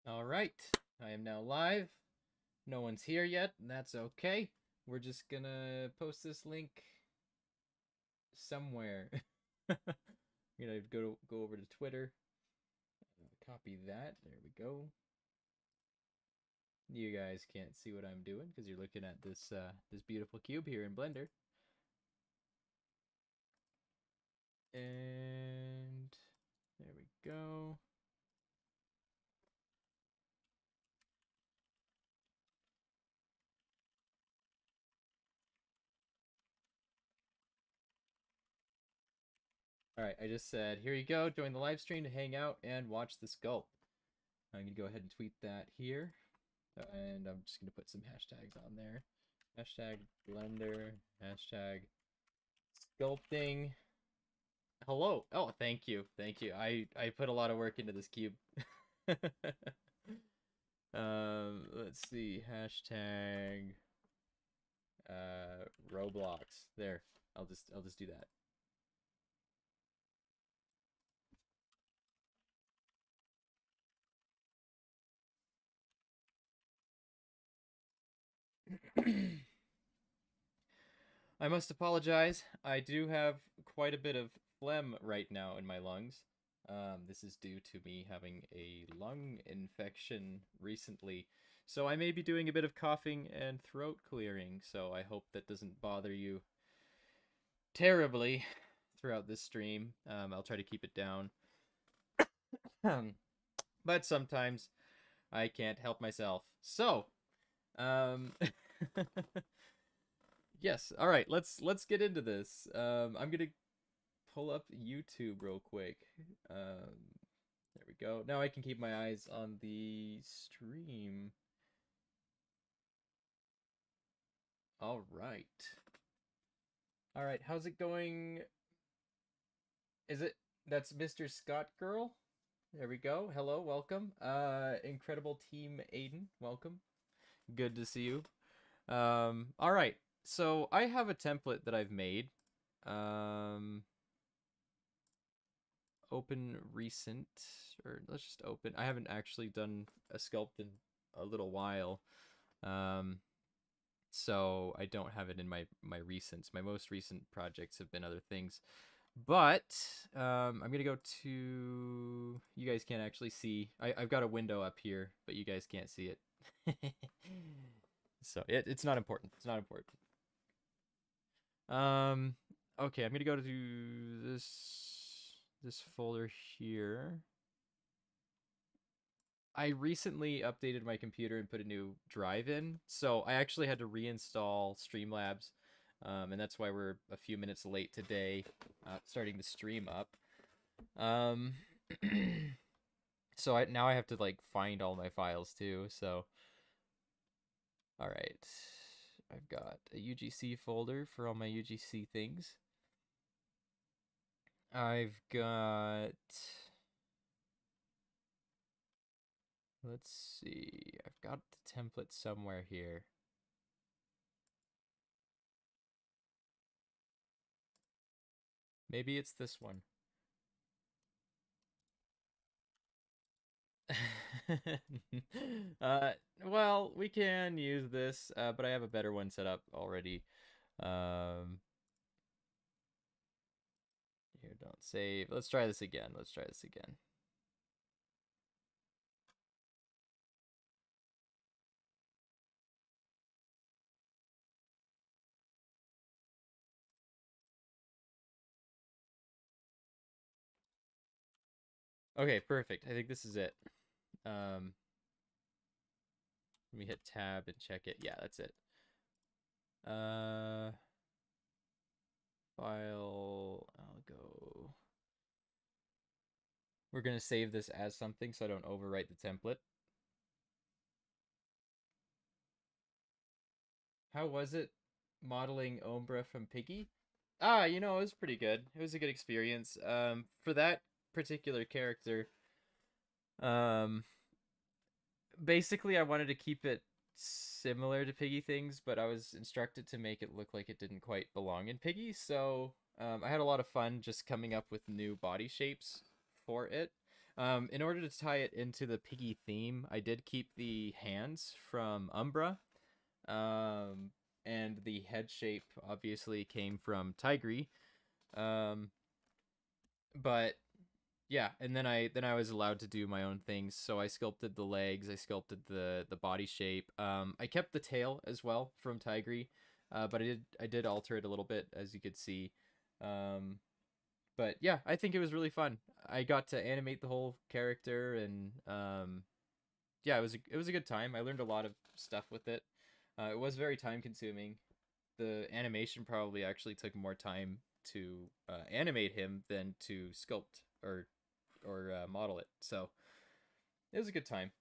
All right, I am now live. No one's here yet, and that's okay. We're just gonna post this link somewhere. I'm gonna go over to Twitter, copy that. There we go. You guys can't see what I'm doing because you're looking at this beautiful cube here in Blender. And there we go. All right, I just said, here you go. Join the live stream to hang out and watch the sculpt. I'm gonna go ahead and tweet that here. And I'm just going to put some hashtags on there. Hashtag Blender, hashtag Sculpting. Hello. Oh, thank you. Thank you. I put a lot of work into this cube. Let's see. Hashtag Roblox. There. I'll just do that. I must apologize. I do have quite a bit of phlegm right now in my lungs. This is due to me having a lung infection recently. So I may be doing a bit of coughing and throat clearing, so I hope that doesn't bother you terribly throughout this stream. I'll try to keep it down. But sometimes I can't help myself. So, yes. All right. Let's get into this. I'm gonna pull up YouTube real quick. There we go. Now I can keep my eyes on the stream. All right. All right. How's it going? Is it? That's Mr. Scott Girl. There we go. Hello. Welcome. Incredible Team Aiden. Welcome. Good to see you. All right. So I have a template that I've made. Open recent, or let's just open. I haven't actually done a sculpt in a little while. So I don't have it in my recents. My most recent projects have been other things. But I'm gonna go to. You guys can't actually see. I've got a window up here, but you guys can't see it. So it's not important. It's not important. Okay, I'm gonna go to this folder here. I recently updated my computer and put a new drive in, so I actually had to reinstall Streamlabs, and that's why we're a few minutes late today, starting the stream up. So now I have to like find all my files too. So, all right, I've got a UGC folder for all my UGC things. I've got. Let's see. I've got the template somewhere here. Maybe it's this one. Well, we can use this, but I have a better one set up already. Here, don't save. Let's try this again. Let's try this again. Okay, perfect. I think this is it. Let me hit tab and check it. Yeah, that's it. File, I'll go. We're gonna save this as something so I don't overwrite the template. How was it modeling Ombra from Piggy? It was pretty good. It was a good experience. For that particular character, basically I wanted to keep it similar to Piggy things, but I was instructed to make it look like it didn't quite belong in Piggy, so I had a lot of fun just coming up with new body shapes for it. In order to tie it into the piggy theme, I did keep the hands from Umbra. Um, and the head shape obviously came from Tigre. Um, but yeah, and then I was allowed to do my own things. So I sculpted the legs, I sculpted the body shape. I kept the tail as well from Tigre, but I did alter it a little bit, as you could see. Um, but yeah, I think it was really fun. I got to animate the whole character, and yeah, it was a good time. I learned a lot of stuff with it. It was very time consuming. The animation probably actually took more time to animate him than to sculpt or model it. So it was a good time.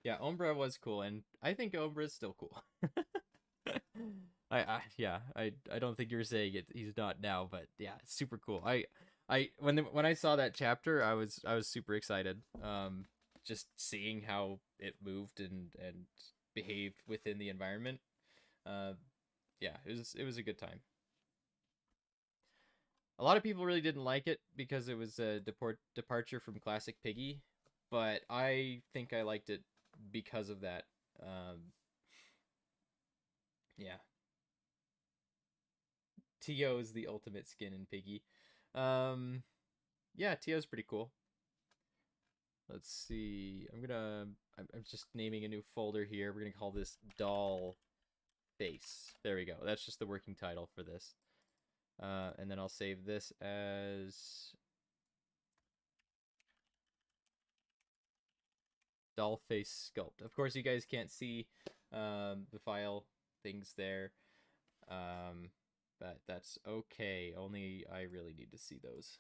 Yeah, Umbra was cool, and I think Umbra is still cool. I don't think you're saying it. He's not now, but yeah, super cool. When I saw that chapter, I was super excited. Just seeing how it moved and behaved within the environment. Uh, yeah, it was a good time. A lot of people really didn't like it because it was a departure from classic Piggy, but I think I liked it because of that. Um, yeah, Tio is the ultimate skin in Piggy. Um, yeah, Tio's pretty cool. Let's see. I'm just naming a new folder here. We're gonna call this doll face. There we go. That's just the working title for this. And then I'll save this as doll face sculpt. Of course, you guys can't see the file things there, um, but that's okay. Only I really need to see those.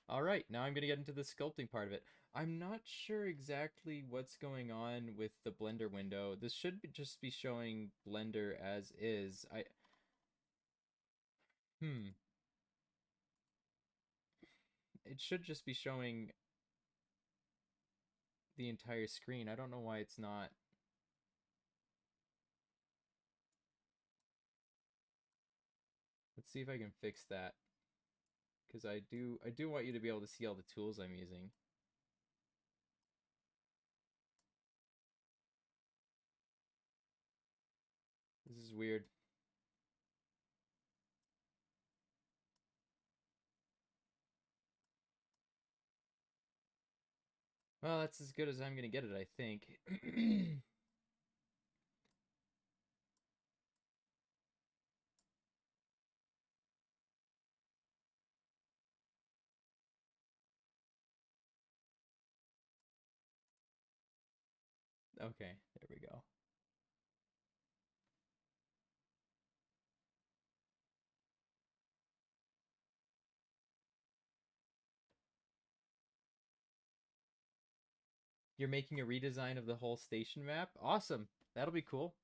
All right, now I'm going to get into the sculpting part of it. I'm not sure exactly what's going on with the Blender window. This should just be showing Blender as is. Hmm, it should just be showing the entire screen. I don't know why it's not. Let's see if I can fix that, because I do want you to be able to see all the tools I'm using. This is weird. Well, that's as good as I'm gonna get it, I think. Okay, there we go. You're making a redesign of the whole station map? Awesome. That'll be cool.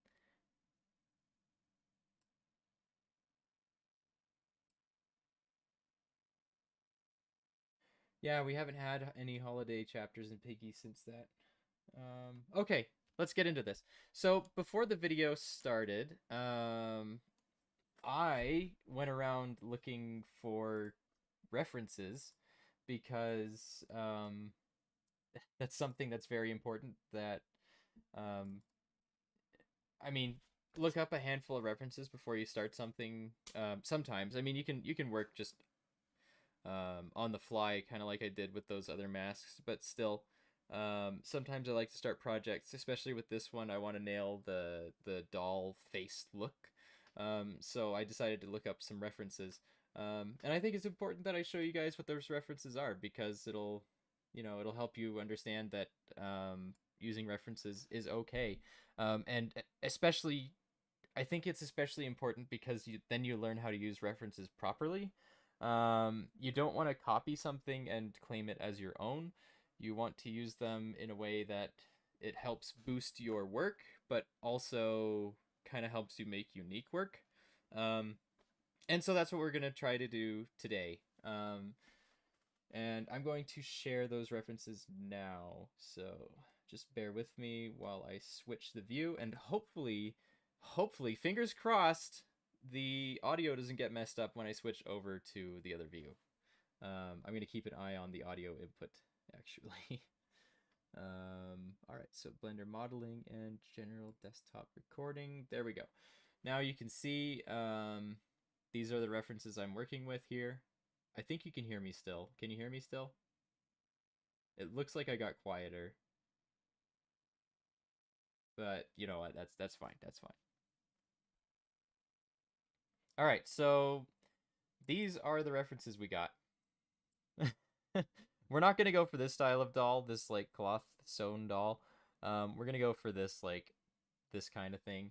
Yeah, we haven't had any holiday chapters in Piggy since that. Okay, let's get into this. So before the video started, I went around looking for references because that's something that's very important. That um, I mean, look up a handful of references before you start something. Sometimes, I mean, you can work just on the fly, kind of like I did with those other masks. But still, sometimes I like to start projects, especially with this one. I want to nail the doll face look. So I decided to look up some references. And I think it's important that I show you guys what those references are, because it'll help you understand that using references is okay. And especially, I think it's especially important because then you learn how to use references properly. You don't want to copy something and claim it as your own. You want to use them in a way that it helps boost your work, but also kind of helps you make unique work. Um, and so that's what we're going to try to do today. And I'm going to share those references now. So just bear with me while I switch the view, and hopefully, fingers crossed, the audio doesn't get messed up when I switch over to the other view. I'm going to keep an eye on the audio input, actually. All right, so Blender modeling and general desktop recording. There we go. Now you can see these are the references I'm working with here. I think you can hear me still. Can you hear me still? It looks like I got quieter. But you know what? That's fine. That's fine. All right, so these are the references we got. We're not gonna go for this style of doll, this like cloth sewn doll. We're gonna go for this like this kind of thing.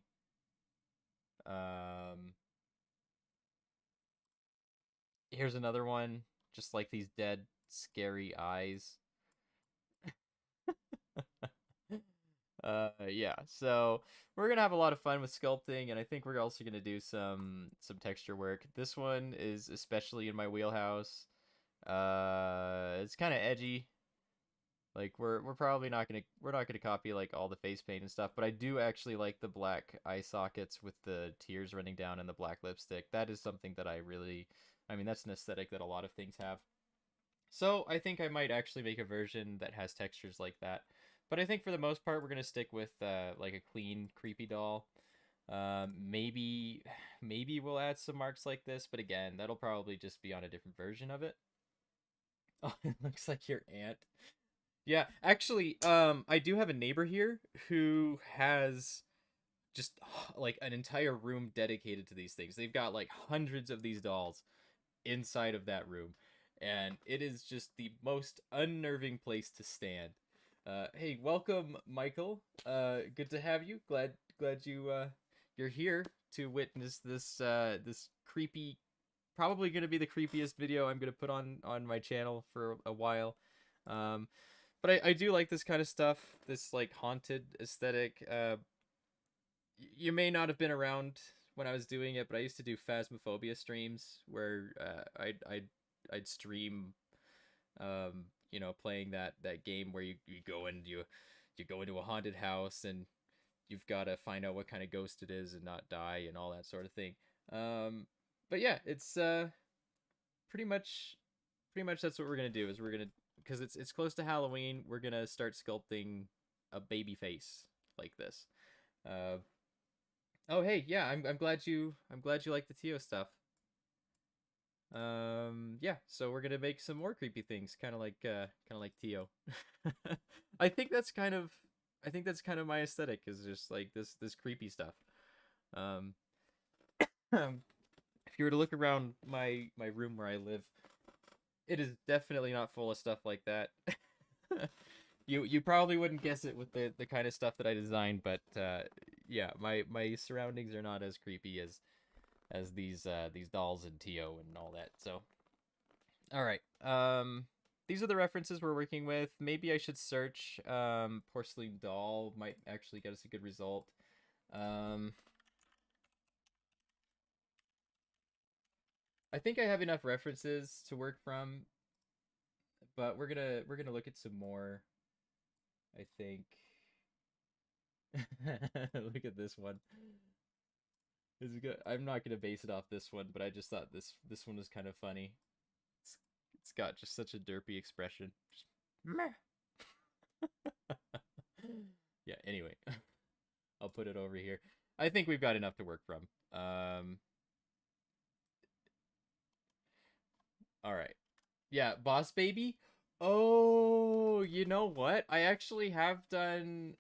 Here's another one, just like these dead, scary eyes. Yeah, so we're gonna have a lot of fun with sculpting, and I think we're also gonna do some texture work. This one is especially in my wheelhouse. It's kind of edgy. Like we're probably not gonna copy like all the face paint and stuff, but I do actually like the black eye sockets with the tears running down and the black lipstick. That is something that I mean, that's an aesthetic that a lot of things have. So I think I might actually make a version that has textures like that. But I think for the most part, we're gonna stick with like a clean, creepy doll. Maybe we'll add some marks like this, but again, that'll probably just be on a different version of it. Oh, it looks like your aunt. Yeah, actually, I do have a neighbor here who has just like an entire room dedicated to these things. They've got like hundreds of these dolls inside of that room, and it is just the most unnerving place to stand. Hey, welcome, Michael. Good to have you. Glad you're here to witness this creepy, probably gonna be the creepiest video I'm gonna put on my channel for a while. But I do like this kind of stuff, this like haunted aesthetic. You may not have been around when I was doing it, but I used to do Phasmophobia streams where I'd stream, you know, playing that game where you go and you go into a haunted house and you've got to find out what kind of ghost it is and not die and all that sort of thing. But yeah, it's pretty much that's what we're gonna do. Is we're gonna, because it's close to Halloween, we're gonna start sculpting a baby face like this. Oh hey, yeah, I'm glad you like the Tio stuff. Yeah, so we're gonna make some more creepy things, kind of like Tio. I think that's kind of my aesthetic, is just like this creepy stuff. Um, if you were to look around my room where I live, it is definitely not full of stuff like that. You probably wouldn't guess it with the kind of stuff that I designed, but yeah, my surroundings are not as creepy as these dolls and Tio and all that. So, all right. These are the references we're working with. Maybe I should search porcelain doll. Might actually get us a good result. I think I have enough references to work from, but we're gonna look at some more. I think. Look at this one. This is good. I'm not gonna base it off this one, but I just thought this one was kind of funny. It's got just such a derpy expression. Just meh. Yeah. Anyway, I'll put it over here. I think we've got enough to work from. All right. Yeah, Boss Baby. Oh, you know what? I actually have done.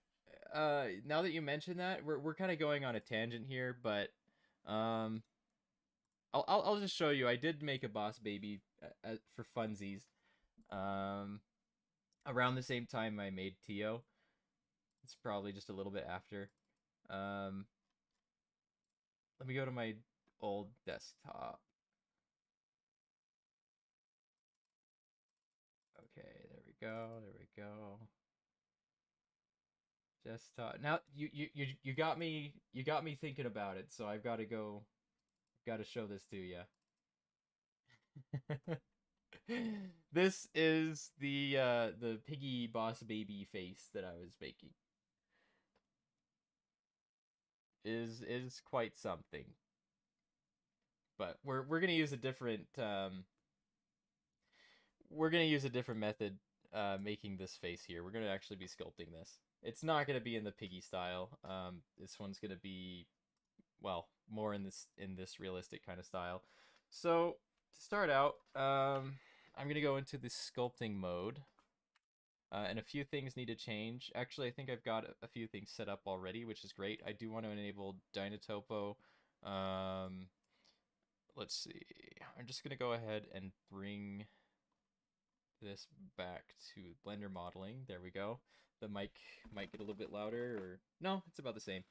Now that you mention that, we're kind of going on a tangent here, but um, I'll just show you. I did make a Boss Baby for funsies. Um, Around the same time I made Tio. It's probably just a little bit after. Um, Let me go to my old desktop. Okay, there we go. There we go. Desktop. Now you got me thinking about it, so I've got to go. Got to show this to you. This is the piggy boss baby face that I was making. Is quite something. But we're gonna use a different we're gonna use a different method making this face here. We're gonna actually be sculpting this. It's not gonna be in the piggy style. This one's gonna be, well, more in this realistic kind of style. So to start out, I'm gonna go into the sculpting mode. And a few things need to change. Actually, I think I've got a few things set up already, which is great. I do want to enable Dynatopo. Let's see. I'm just going to go ahead and bring this back to Blender modeling. There we go. The mic might get a little bit louder, or no, it's about the same.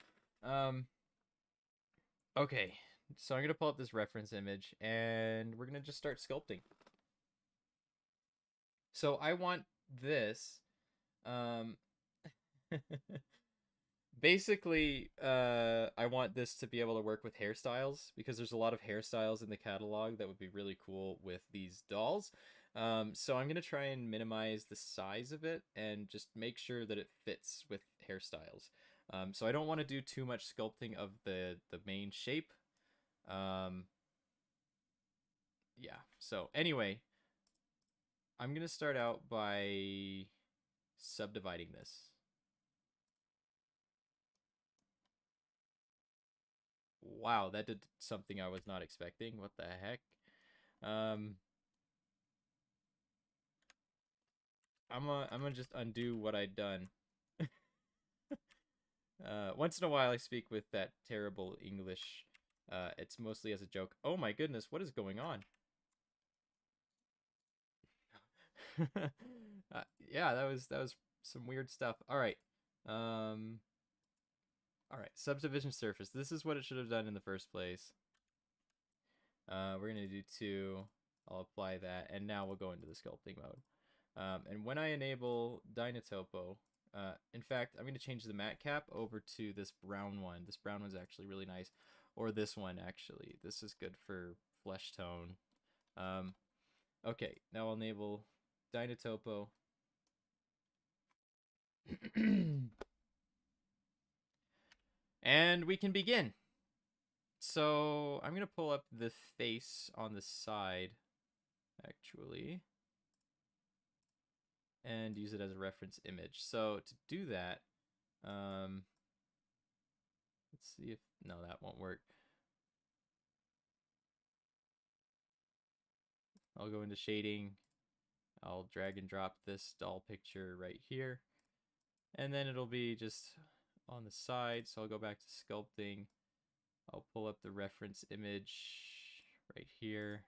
Okay, so I'm going to pull up this reference image, and we're going to just start sculpting. So I want this. Basically, I want this to be able to work with hairstyles because there's a lot of hairstyles in the catalog that would be really cool with these dolls. So I'm going to try and minimize the size of it and just make sure that it fits with hairstyles. So I don't want to do too much sculpting of the main shape. Yeah, so anyway, I'm going to start out by subdividing this. Wow, that did something I was not expecting. What the heck? I'm gonna just undo what I'd done. Once in a while I speak with that terrible English. It's mostly as a joke. Oh my goodness, what is going on? Yeah, that was some weird stuff. All right. All right, subdivision surface. This is what it should have done in the first place. We're gonna do 2. I'll apply that, and now we'll go into the sculpting mode. And when I enable Dynatopo, in fact, I'm going to change the matte cap over to this brown one. This brown one's actually really nice. Or this one, actually. This is good for flesh tone. Okay, now I'll enable Dynatopo. And we can begin. So I'm going to pull up the face on the side, actually, and use it as a reference image. So to do that, let's see if, no, that won't work. I'll go into shading. I'll drag and drop this doll picture right here. And then it'll be just on the side. So I'll go back to sculpting. I'll pull up the reference image right here.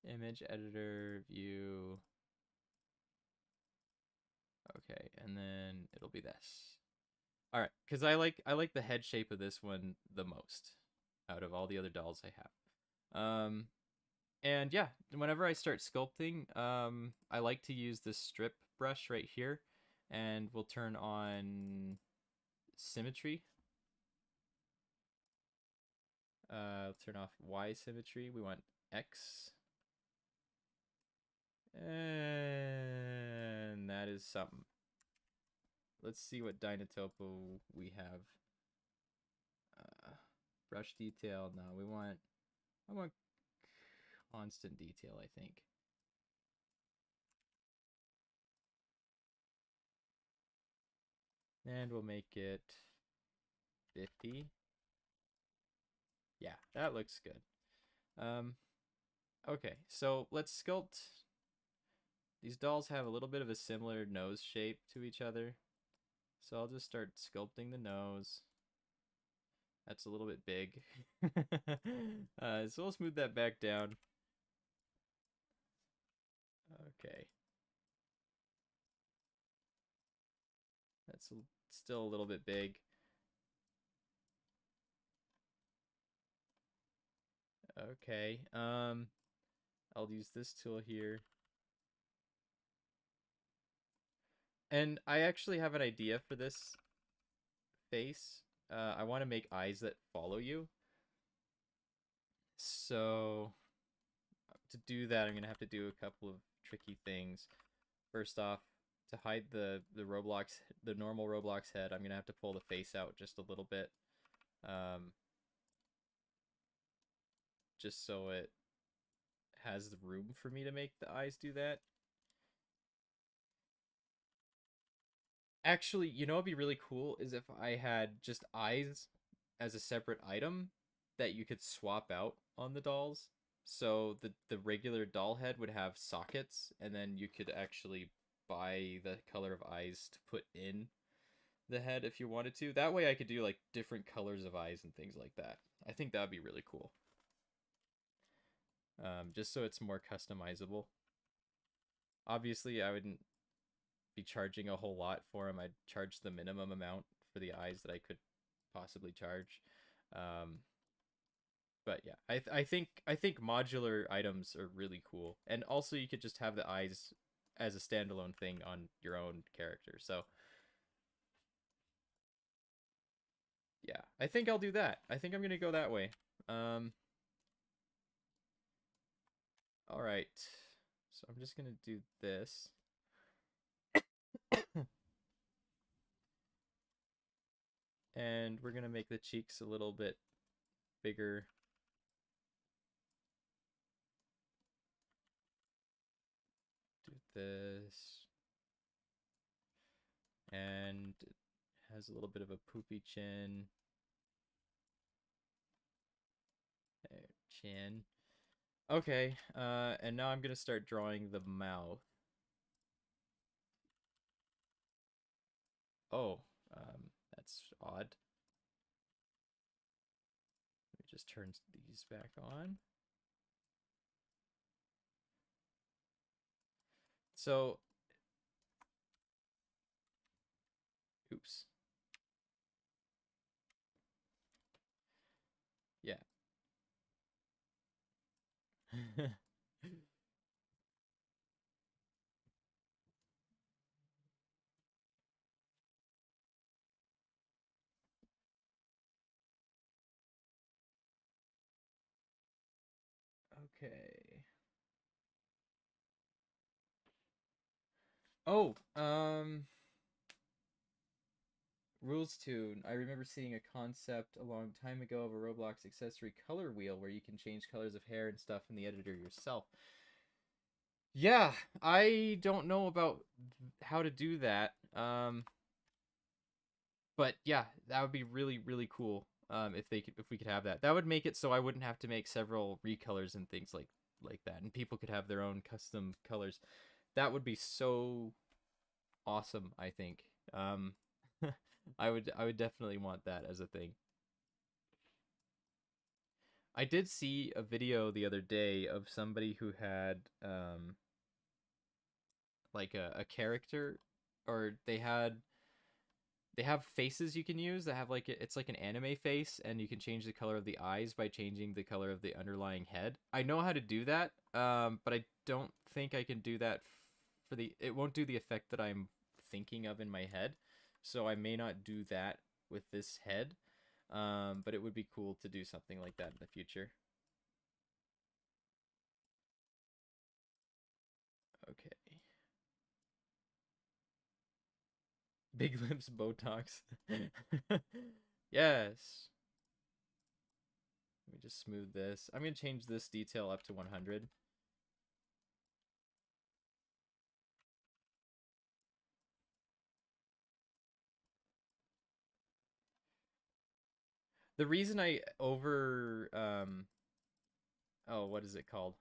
Image editor, view. Okay, and then it'll be this. All right, because I like the head shape of this one the most out of all the other dolls I have. And yeah, whenever I start sculpting, I like to use this strip brush right here, and we'll turn on symmetry. Turn off Y symmetry. We want X. And that is something. Let's see what Dynatopo we have. Brush detail. No, I want constant detail, I think. And we'll make it 50. Yeah, that looks good. Okay, so let's sculpt. These dolls have a little bit of a similar nose shape to each other. So I'll just start sculpting the nose. That's a little bit big. So we'll smooth that back down. Okay. That's still a little bit big. Okay. I'll use this tool here. And I actually have an idea for this face. I want to make eyes that follow you. So to do that, I'm going to have to do a couple of tricky things. First off, to hide the normal Roblox head, I'm going to have to pull the face out just a little bit. just so it has the room for me to make the eyes do that. Actually, you know what'd be really cool is if I had just eyes as a separate item that you could swap out on the dolls. So the regular doll head would have sockets, and then you could actually buy the color of eyes to put in the head if you wanted to. That way I could do like different colors of eyes and things like that. I think that would be really cool. Just so it's more customizable. Obviously, I wouldn't be charging a whole lot for them. I'd charge the minimum amount for the eyes that I could possibly charge. Um, but yeah, I think modular items are really cool, and also you could just have the eyes as a standalone thing on your own character. So yeah, I think I'll do that. I think I'm gonna go that way. Um, all right. So I'm just gonna do this. And we're gonna make the cheeks a little bit bigger. Do this. And it has a little bit of a poopy chin. There, chin. Okay, and now I'm gonna start drawing the mouth. Oh, that's odd. Let me just turn these back on. So, oops. Yeah. Okay. Oh, Rules Tune. I remember seeing a concept a long time ago of a Roblox accessory color wheel where you can change colors of hair and stuff in the editor yourself. Yeah, I don't know about how to do that. But yeah, that would be really really cool. If we could have that, that would make it so I wouldn't have to make several recolors and things like that, and people could have their own custom colors. That would be so awesome. I think. I would definitely want that as a thing. I did see a video the other day of somebody who had like a character, or they have faces you can use that have like it's like an anime face, and you can change the color of the eyes by changing the color of the underlying head. I know how to do that, but I don't think I can do that for the. It won't do the effect that I'm thinking of in my head, so I may not do that with this head. But it would be cool to do something like that in the future. Okay. Big lips Botox. Yes. Let me just smooth this. I'm going to change this detail up to 100. The reason I over oh, what is it called?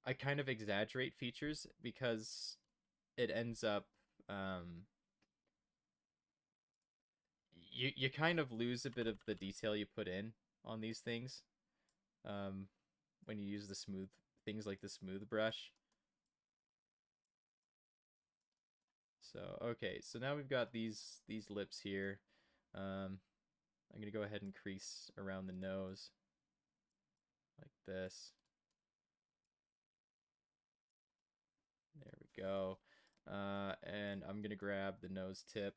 I kind of exaggerate features because it ends up um you kind of lose a bit of the detail you put in on these things um when you use the smooth things like the smooth brush. So, okay, so now we've got these lips here. I'm gonna go ahead and crease around the nose like this. There we go. And I'm gonna grab the nose tip.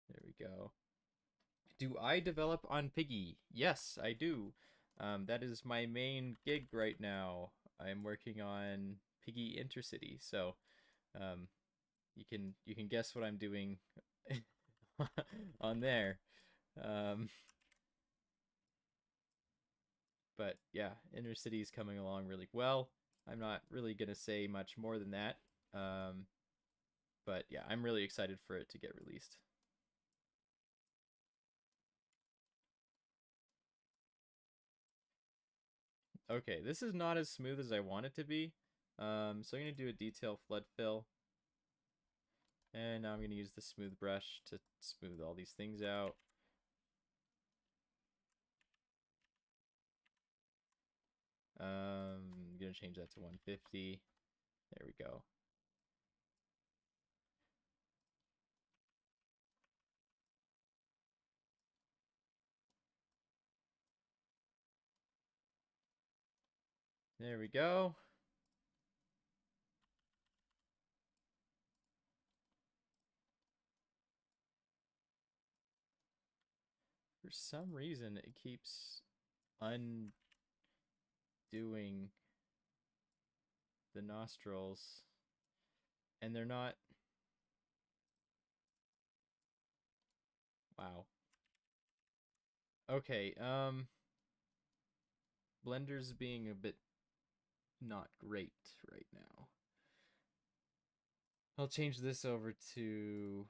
There we go. Do I develop on Piggy? Yes, I do. That is my main gig right now. I'm working on Piggy Intercity, so um, you can guess what I'm doing on there. Um, but yeah, Intercity is coming along really well. I'm not really gonna say much more than that. Um, but yeah, I'm really excited for it to get released. Okay, this is not as smooth as I want it to be. So I'm gonna do a detail flood fill, and now I'm gonna use the smooth brush to smooth all these things out. I'm gonna change that to 150. There we go. There we go. For some reason, it keeps undoing the nostrils, and they're not. Wow. Okay, Blender's being a bit not great right now. I'll change this over to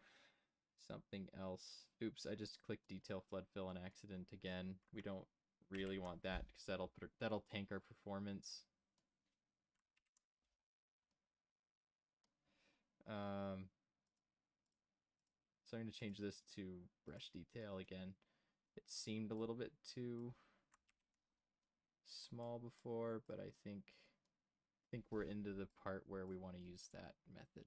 something else. Oops, I just clicked detail flood fill on accident again. We don't really want that because that'll tank our performance. So I'm going to change this to brush detail again. It seemed a little bit too small before, but I think we're into the part where we want to use that method.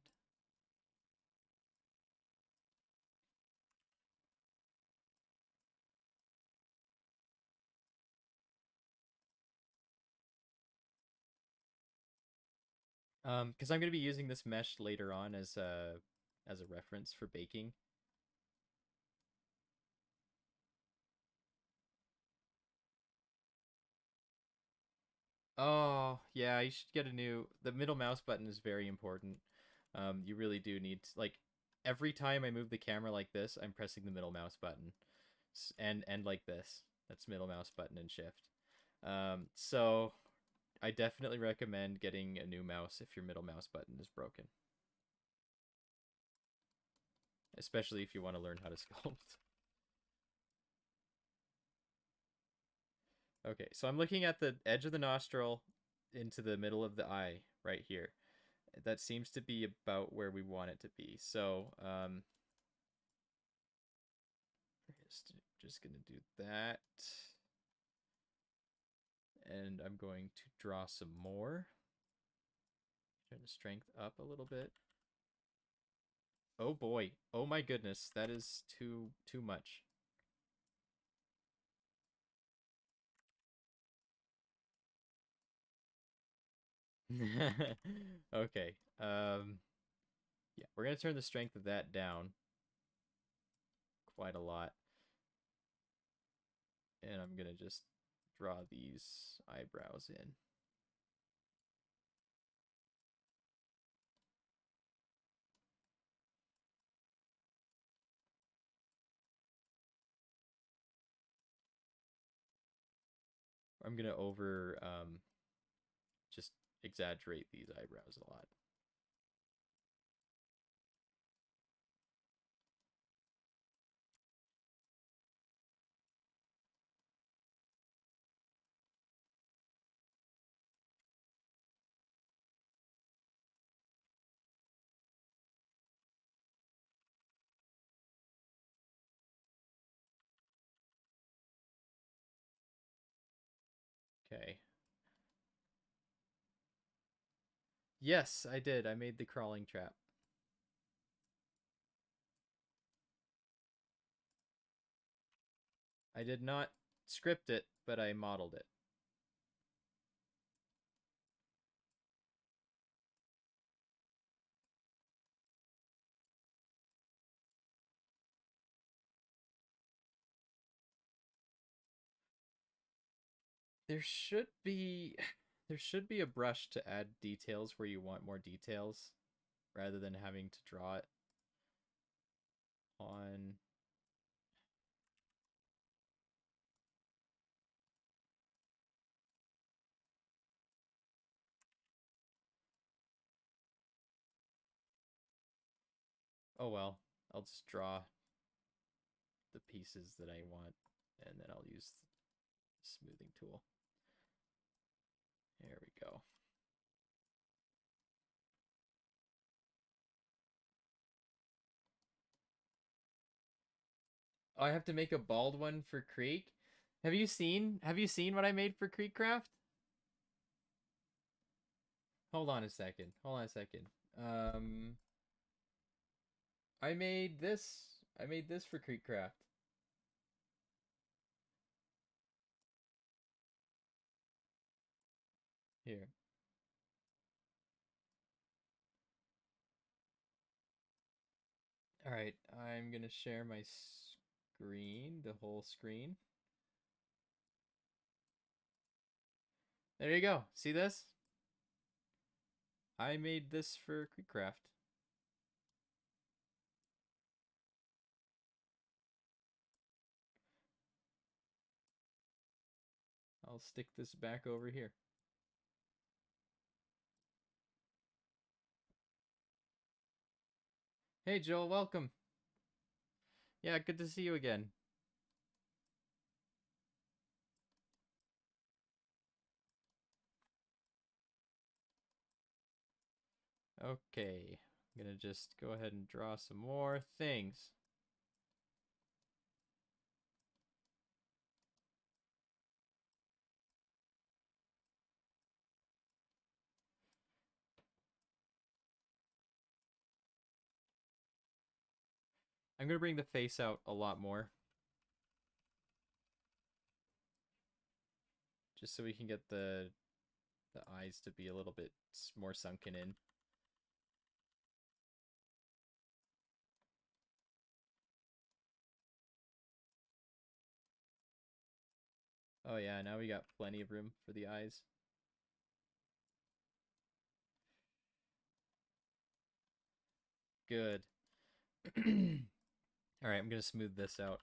Because I'm going to be using this mesh later on as a reference for baking. Oh, yeah, you should get a new. The middle mouse button is very important. You really do need to, like, every time I move the camera like this, I'm pressing the middle mouse button, and like this. That's middle mouse button and shift. So I definitely recommend getting a new mouse if your middle mouse button is broken, especially if you want to learn how to sculpt. Okay, so I'm looking at the edge of the nostril into the middle of the eye right here. That seems to be about where we want it to be. So just gonna do that. And I'm going to draw some more. Turn the strength up a little bit. Oh boy. Oh my goodness. That is too much. Okay. Yeah, we're gonna turn the strength of that down quite a lot. And I'm gonna just draw these eyebrows in. I'm gonna over just exaggerate these eyebrows a lot. Okay. Yes, I did. I made the crawling trap. I did not script it, but I modeled it. There should be there should be a brush to add details where you want more details rather than having to draw it on. Oh well, I'll just draw the pieces that I want and then I'll use the smoothing tool. There we go. Oh, I have to make a bald one for Creek. Have you seen what I made for Creekcraft? Hold on a second. Hold on a second. Um I made this. I made this for Creekcraft. Here. All right, I'm going to share my screen, the whole screen. There you go. See this? I made this for Creekcraft. I'll stick this back over here. Hey, Joel, welcome. Yeah, good to see you again. Okay, I'm gonna just go ahead and draw some more things. I'm gonna bring the face out a lot more. Just so we can get the eyes to be a little bit more sunken in. Oh yeah, now we got plenty of room for the eyes. Good. All right, I'm going to smooth this out.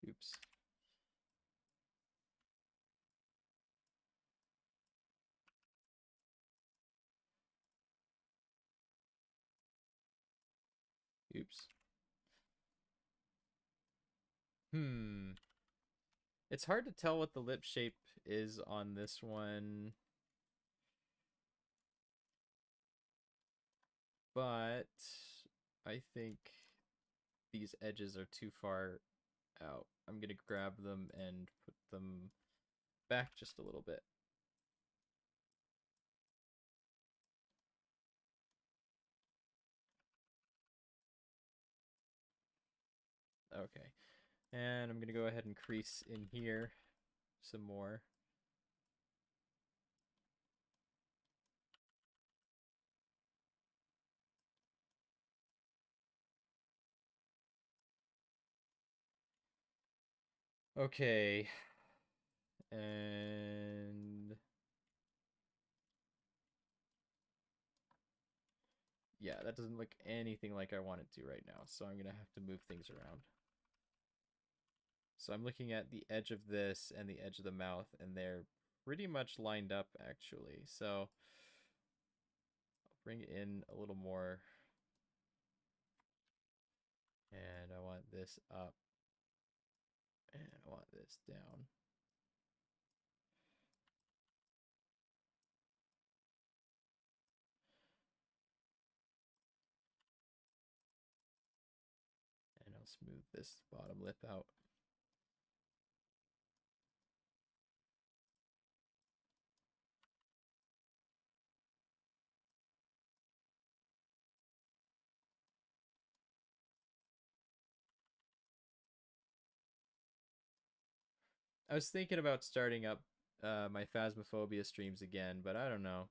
Oops. Oops. It's hard to tell what the lip shape is on this one. But I think these edges are too far out. I'm going to grab them and put them back just a little bit. Okay. And I'm going to go ahead and crease in here some more. Okay. And yeah, that doesn't look anything like I want it to right now, so I'm going to have to move things around. So I'm looking at the edge of this and the edge of the mouth, and they're pretty much lined up, actually. So I'll bring in a little more. And I want this up. And I want this down. And I'll smooth this bottom lip out. I was thinking about starting up my Phasmophobia streams again, but I don't know.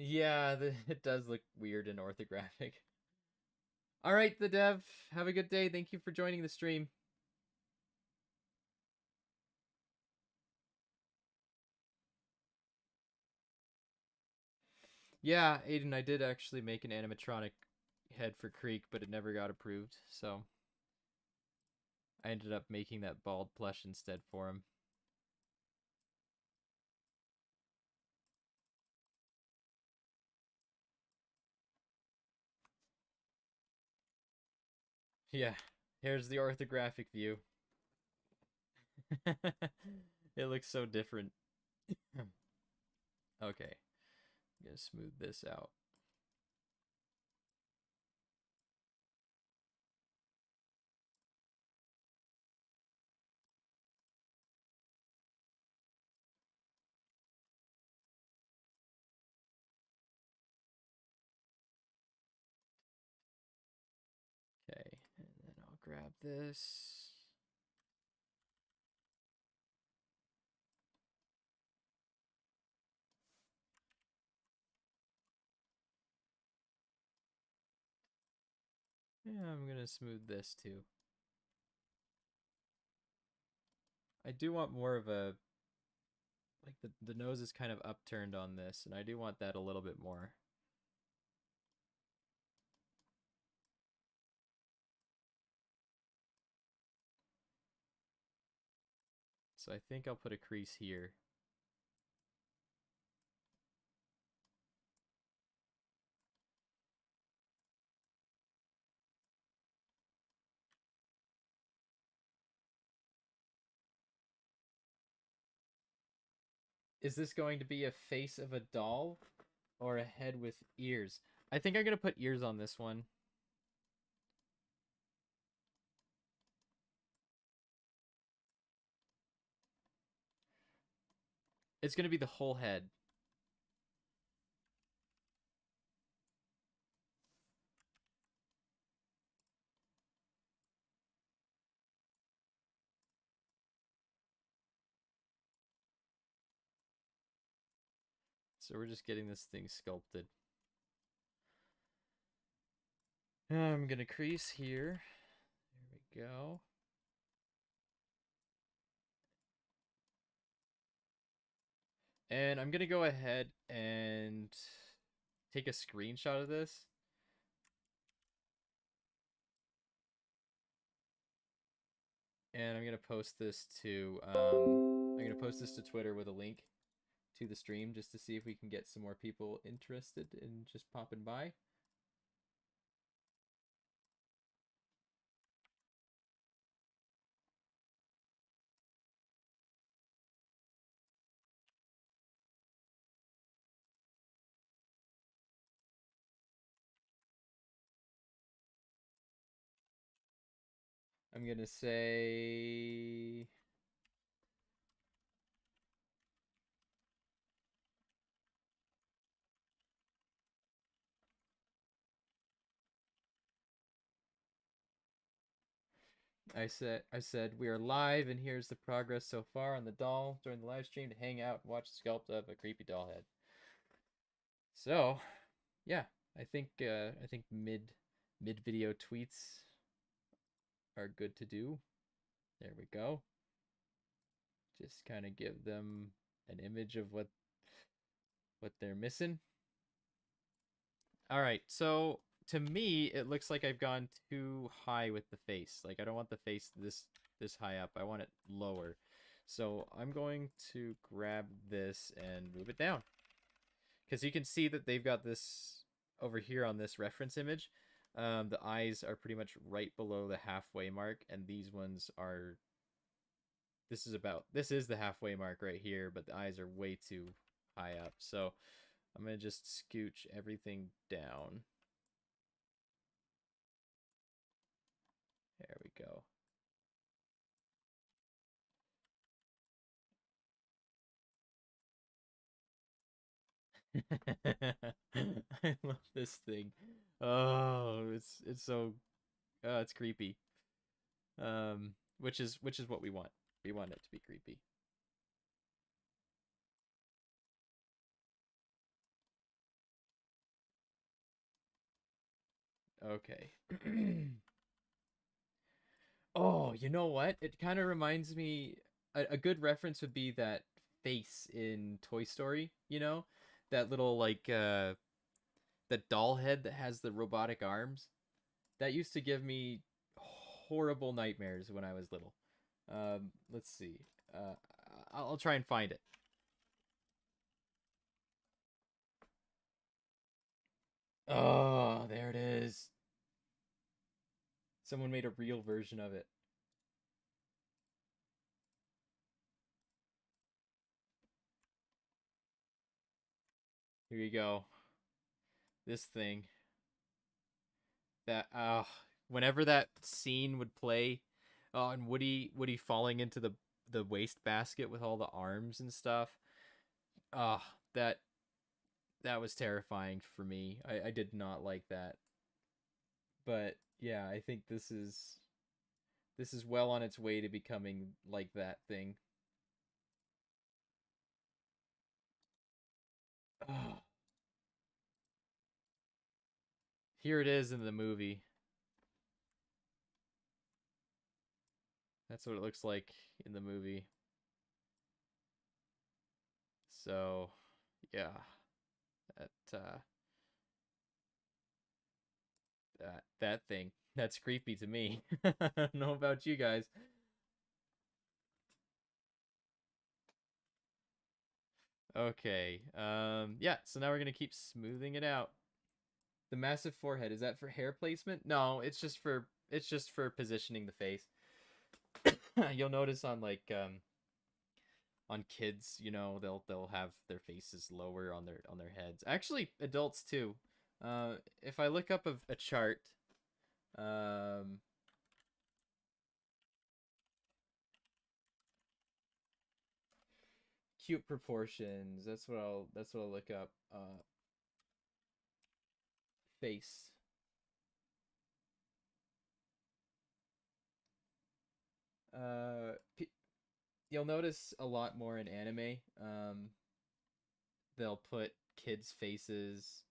Yeah, it does look weird and orthographic. All right, the dev. Have a good day. Thank you for joining the stream. Yeah, Aiden, I did actually make an animatronic head for Creek, but it never got approved, so I ended up making that bald plush instead for him. Yeah, here's the orthographic view. It looks so different. Okay, I'm gonna smooth this out. Okay, and then I'll grab this. Yeah, I'm gonna smooth this too. I do want more of a, like the nose is kind of upturned on this, and I do want that a little bit more. So I think I'll put a crease here. Is this going to be a face of a doll or a head with ears? I think I'm going to put ears on this one. It's going to be the whole head. So we're just getting this thing sculpted. I'm going to crease here. There we go. And I'm going to go ahead and take a screenshot of this. And I'm going to post this to Twitter with a link to the stream just to see if we can get some more people interested in just popping by. I'm going to say I said we are live, and here's the progress so far on the doll during the live stream to hang out and watch the sculpt of a creepy doll head. So, yeah, I think mid video tweets are good to do. There we go. Just kind of give them an image of what they're missing. All right, so to me, it looks like I've gone too high with the face. Like, I don't want the face this high up. I want it lower. So I'm going to grab this and move it down. Because you can see that they've got this over here on this reference image. The eyes are pretty much right below the halfway mark, and these ones are... This is the halfway mark right here, but the eyes are way too high up. So I'm going to just scooch everything down. There we go. I love this thing. Oh, it's so it's creepy. Which is what we want. We want it to be creepy. Okay. Oh, you know what? It kind of reminds me. A good reference would be that face in Toy Story. You know, that little like that doll head that has the robotic arms. That used to give me horrible nightmares when I was little. Let's see. I'll try and find it. Oh, there it is. Someone made a real version of it. Here you go. This thing. That whenever that scene would play, and Woody falling into the waste basket with all the arms and stuff. Ah, that was terrifying for me. I did not like that. But yeah, I think this is well on its way to becoming like that thing. Oh, here it is in the movie. That's what it looks like in the movie. So, yeah, that that thing. That's creepy to me. I don't know about you guys. Okay. Yeah, so now we're gonna keep smoothing it out. The massive forehead, is that for hair placement? No, it's just for positioning the face. You'll notice on like on kids, they'll have their faces lower on their heads. Actually, adults too. If I look up a chart, um cute proportions. That's what I'll look up. Face. You'll notice a lot more in anime. They'll put kids' faces.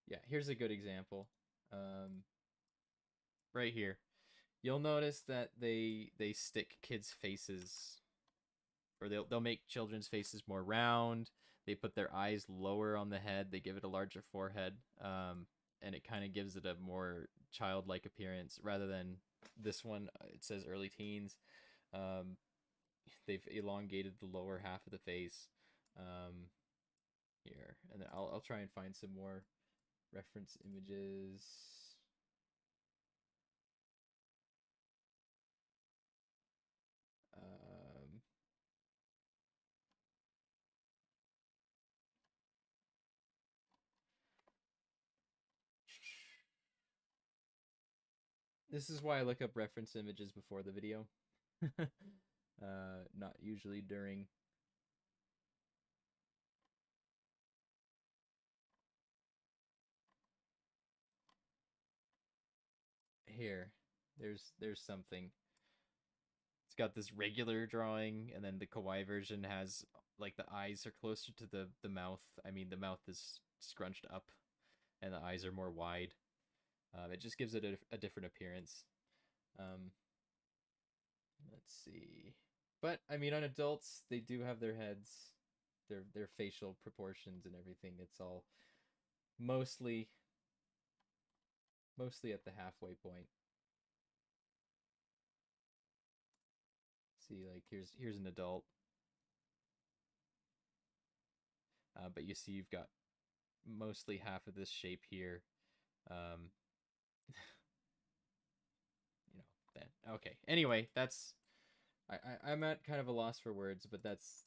Yeah, here's a good example. Um, right here. You'll notice that they stick kids' faces, or they'll make children's faces more round. They put their eyes lower on the head. They give it a larger forehead, and it kind of gives it a more childlike appearance rather than this one. It says early teens. Um, they've elongated the lower half of the face. Um, here, and then I'll try and find some more reference images. Um, this is why I look up reference images before the video. Not usually during. Here. There's something. It's got this regular drawing, and then the kawaii version has like the eyes are closer to the mouth. I mean, the mouth is scrunched up, and the eyes are more wide. It just gives it a different appearance. Um, let's see. But I mean, on adults, they do have their heads, their facial proportions and everything. It's all mostly mostly at the halfway point. See, like here's an adult, but you see you've got mostly half of this shape here. Um, you know, then okay. Anyway, that's I'm at kind of a loss for words, but that's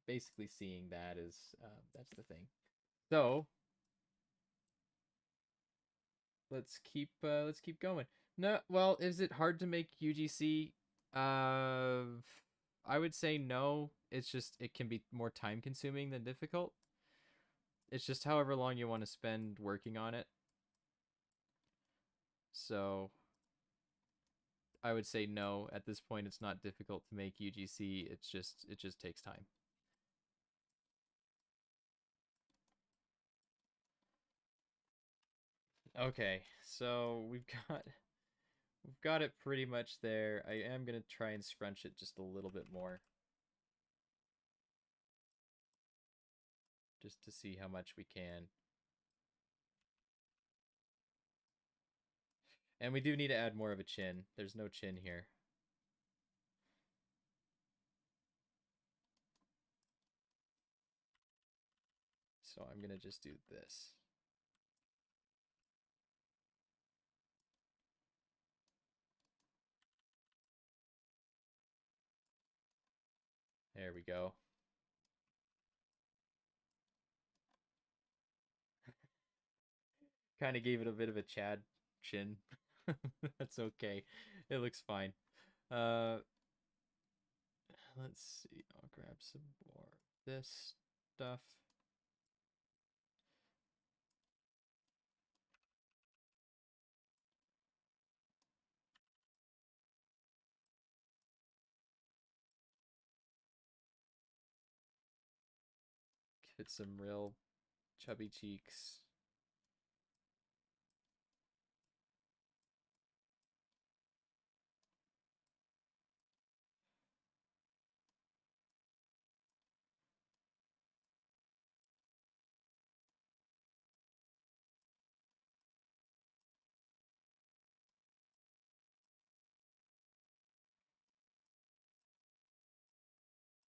basically seeing that is that's the thing. So let's keep going. No, well, is it hard to make UGC? I would say no. It's just it can be more time consuming than difficult. It's just however long you want to spend working on it. So I would say no. At this point, it's not difficult to make UGC. It just takes time. Okay, so we've got it pretty much there. I am gonna try and scrunch it just a little bit more, just to see how much we can. And we do need to add more of a chin. There's no chin here. So I'm gonna just do this. There we go. Kind of gave it a bit of a Chad chin. That's okay. It looks fine. Uh, let's see. I'll grab some more of this stuff. Give it some real chubby cheeks.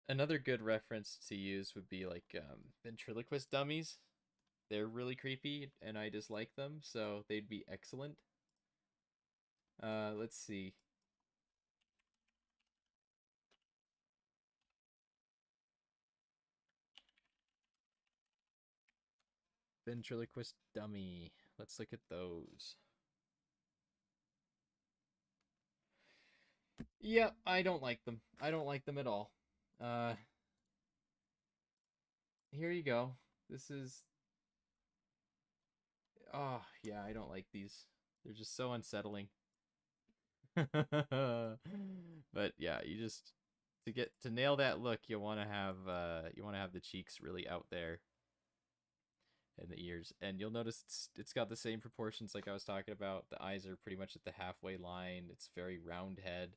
Another good reference to use would be like ventriloquist dummies. They're really creepy and I dislike them, so they'd be excellent. Let's see. Ventriloquist dummy. Let's look at those. Yeah, I don't like them. I don't like them at all. Uh, here you go. This is. Oh, yeah, I don't like these. They're just so unsettling. But yeah, you just to nail that look, you want to have the cheeks really out there and the ears. And you'll notice it's got the same proportions like I was talking about. The eyes are pretty much at the halfway line. It's very round head,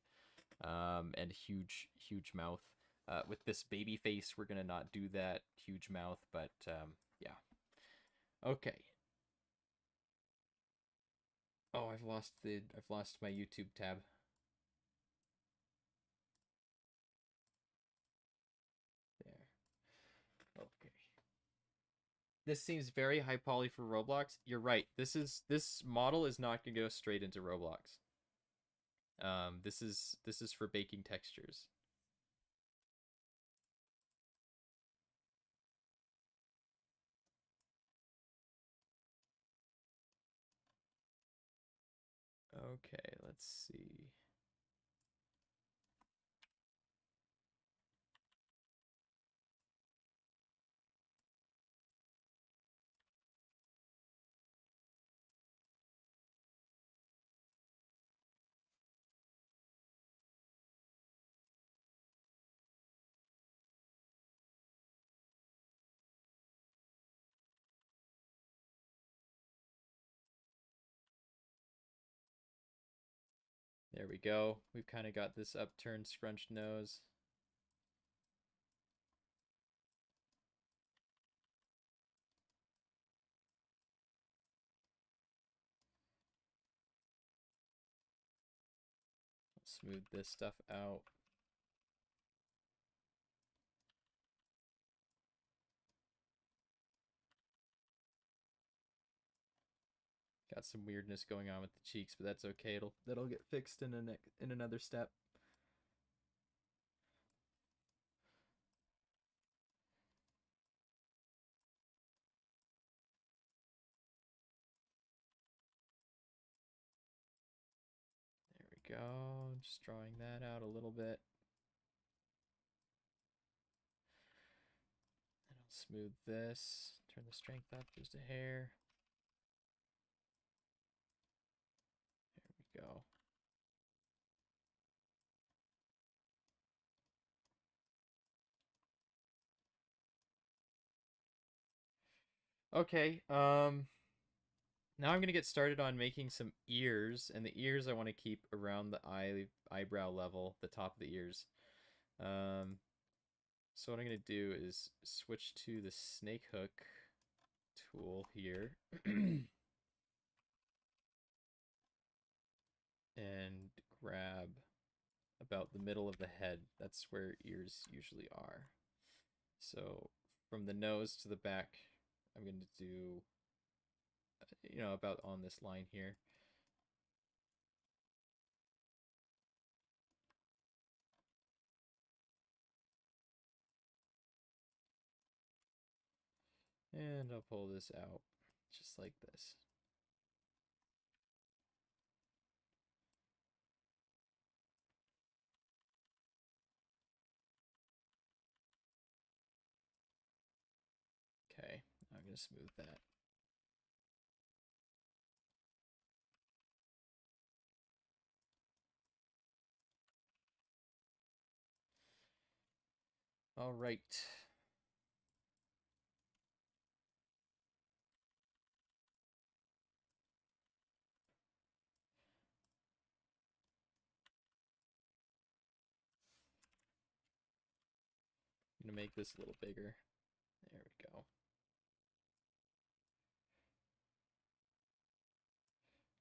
and huge mouth. With this baby face, we're gonna not do that huge mouth, but yeah. Okay. Oh, I've lost my YouTube tab. There. Okay. This seems very high poly for Roblox. You're right. This model is not gonna go straight into Roblox. This is for baking textures. Okay, let's see. There we go. We've kind of got this upturned, scrunched nose. smooth this stuff out. Got some weirdness going on with the cheeks, but that's okay. That'll get fixed in another step. There we go. Just drawing that out a little bit. And I'll smooth this. Turn the strength up just a hair. There we go. Okay, now I'm gonna get started on making some ears, and the ears I want to keep around the eyebrow level, the top of the ears. So what I'm gonna do is switch to the snake hook tool here, and grab about the middle of the head. That's where ears usually are. So from the nose to the back, I'm gonna do, about on this line here. And I'll pull this out just like this. Okay, I'm going to smooth that. All right. I'm going to make this a little bigger. There we go.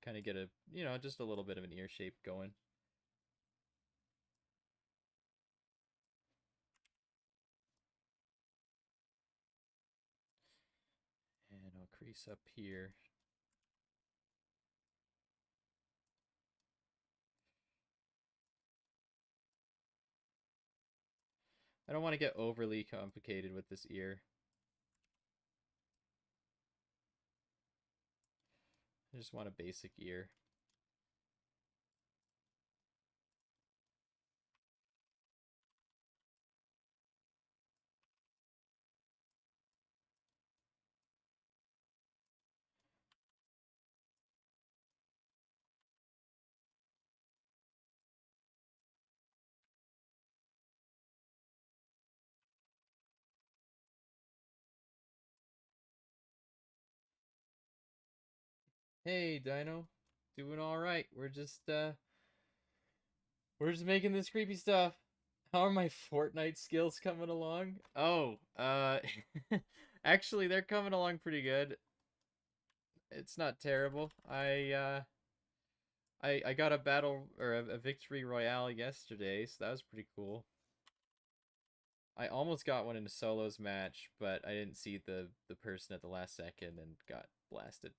Kind of get a, just a little bit of an ear shape going. And I'll crease up here. I don't want to get overly complicated with this ear. I just want a basic ear. Hey, Dino. Doing all right. We're just making this creepy stuff. How are my Fortnite skills coming along? Oh, actually, they're coming along pretty good. It's not terrible. I got a battle or a victory royale yesterday, so that was pretty cool. I almost got one in a solos match, but I didn't see the person at the last second and got blasted.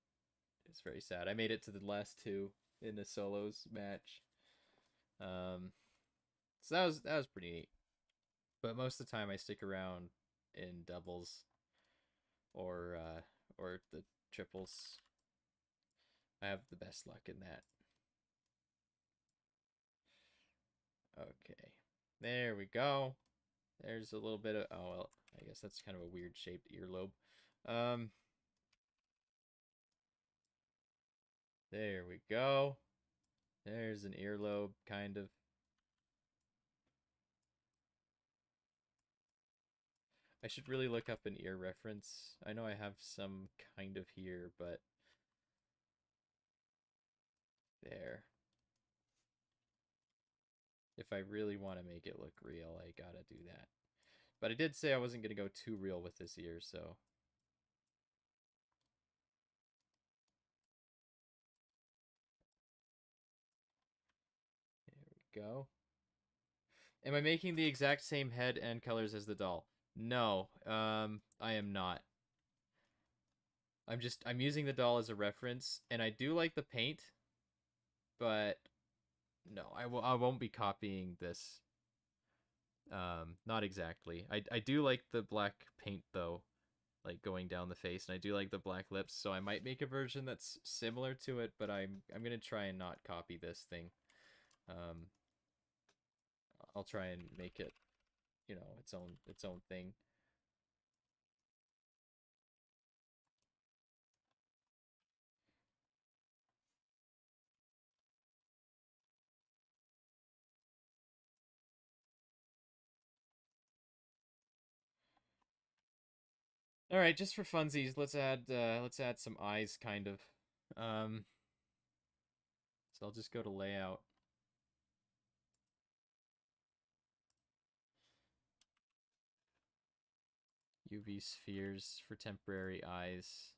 It's very sad. I made it to the last two in the solos match. So that was pretty neat. But most of the time I stick around in doubles or the triples. I have the best luck in that. Okay. There we go. There's a little bit of, oh well, I guess that's kind of a weird shaped earlobe. There we go. There's an earlobe, kind of. I should really look up an ear reference. I know I have some kind of here, but there. If I really want to make it look real, I gotta do that. But I did say I wasn't gonna go too real with this ear, so. go. Am I making the exact same head and colors as the doll? No, I am not. I'm using the doll as a reference, and I do like the paint, but no, I won't be copying this. Not exactly. I do like the black paint though, like going down the face, and I do like the black lips, so I might make a version that's similar to it, but I'm gonna try and not copy this thing. Um, I'll try and make it, its own thing. All right, just for funsies, let's add some eyes, kind of. Um, so I'll just go to layout. UV spheres for temporary eyes.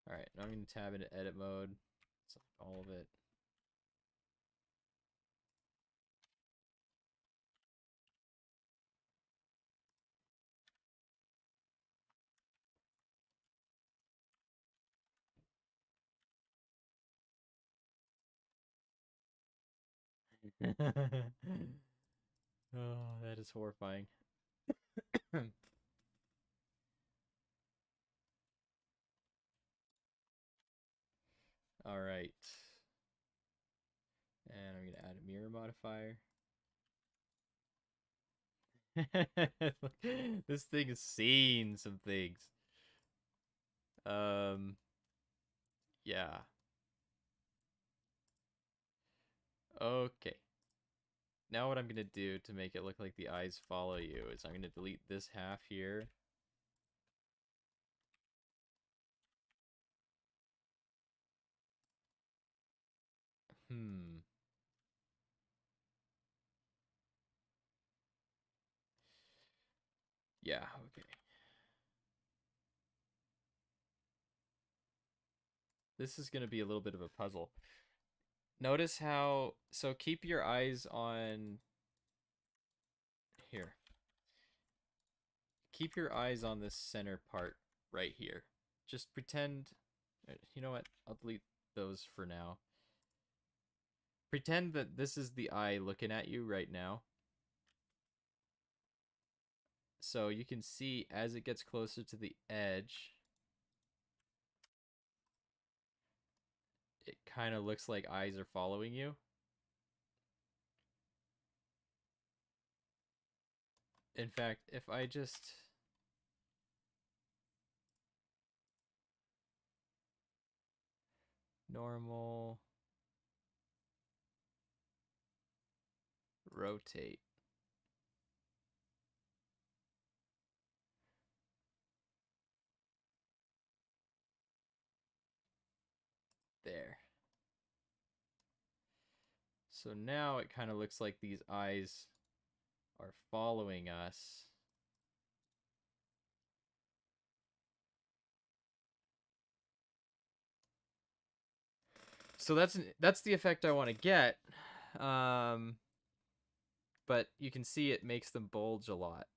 All right, now I'm going to tab into edit mode. Select all of it. Oh, that is horrifying. All right. And I'm going to add a mirror modifier. This thing is seeing some things. Yeah. Okay. Now what I'm going to do to make it look like the eyes follow you is I'm going to delete this half here. Hmm. Yeah, okay. This is going to be a little bit of a puzzle. Notice how... So keep your eyes on... Here. Keep your eyes on this center part right here. Just pretend... You know what? I'll delete those for now. Pretend that this is the eye looking at you right now. So you can see as it gets closer to the edge, it kind of looks like eyes are following you. In fact, if I just... Normal... Rotate. There. So now it kind of looks like these eyes are following us. So that's the effect I want to get. But you can see it makes them bulge a lot.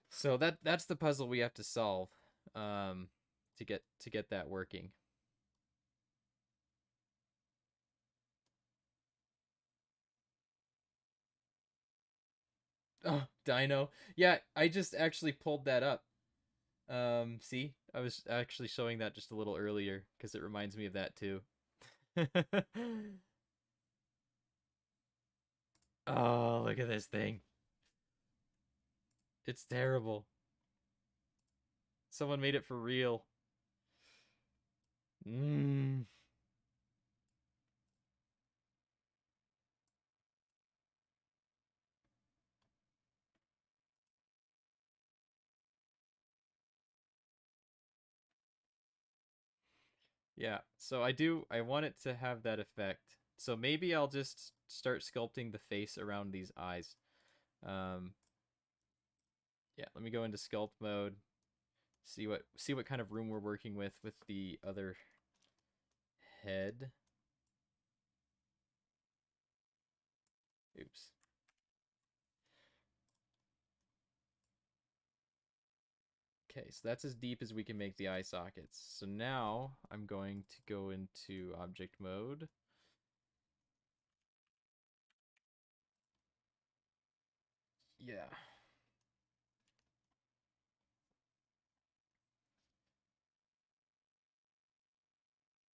So that's the puzzle we have to solve to get that working. Oh, Dino. Yeah, I just actually pulled that up. See? I was actually showing that just a little earlier because it reminds me of that too. Oh, look at this thing. It's terrible. Someone made it for real. Mmm. Yeah, so I want it to have that effect. So maybe I'll just start sculpting the face around these eyes. Um, yeah, let me go into sculpt mode. See what kind of room we're working with the other head. Oops. Okay, so that's as deep as we can make the eye sockets. So now I'm going to go into object mode. Yeah.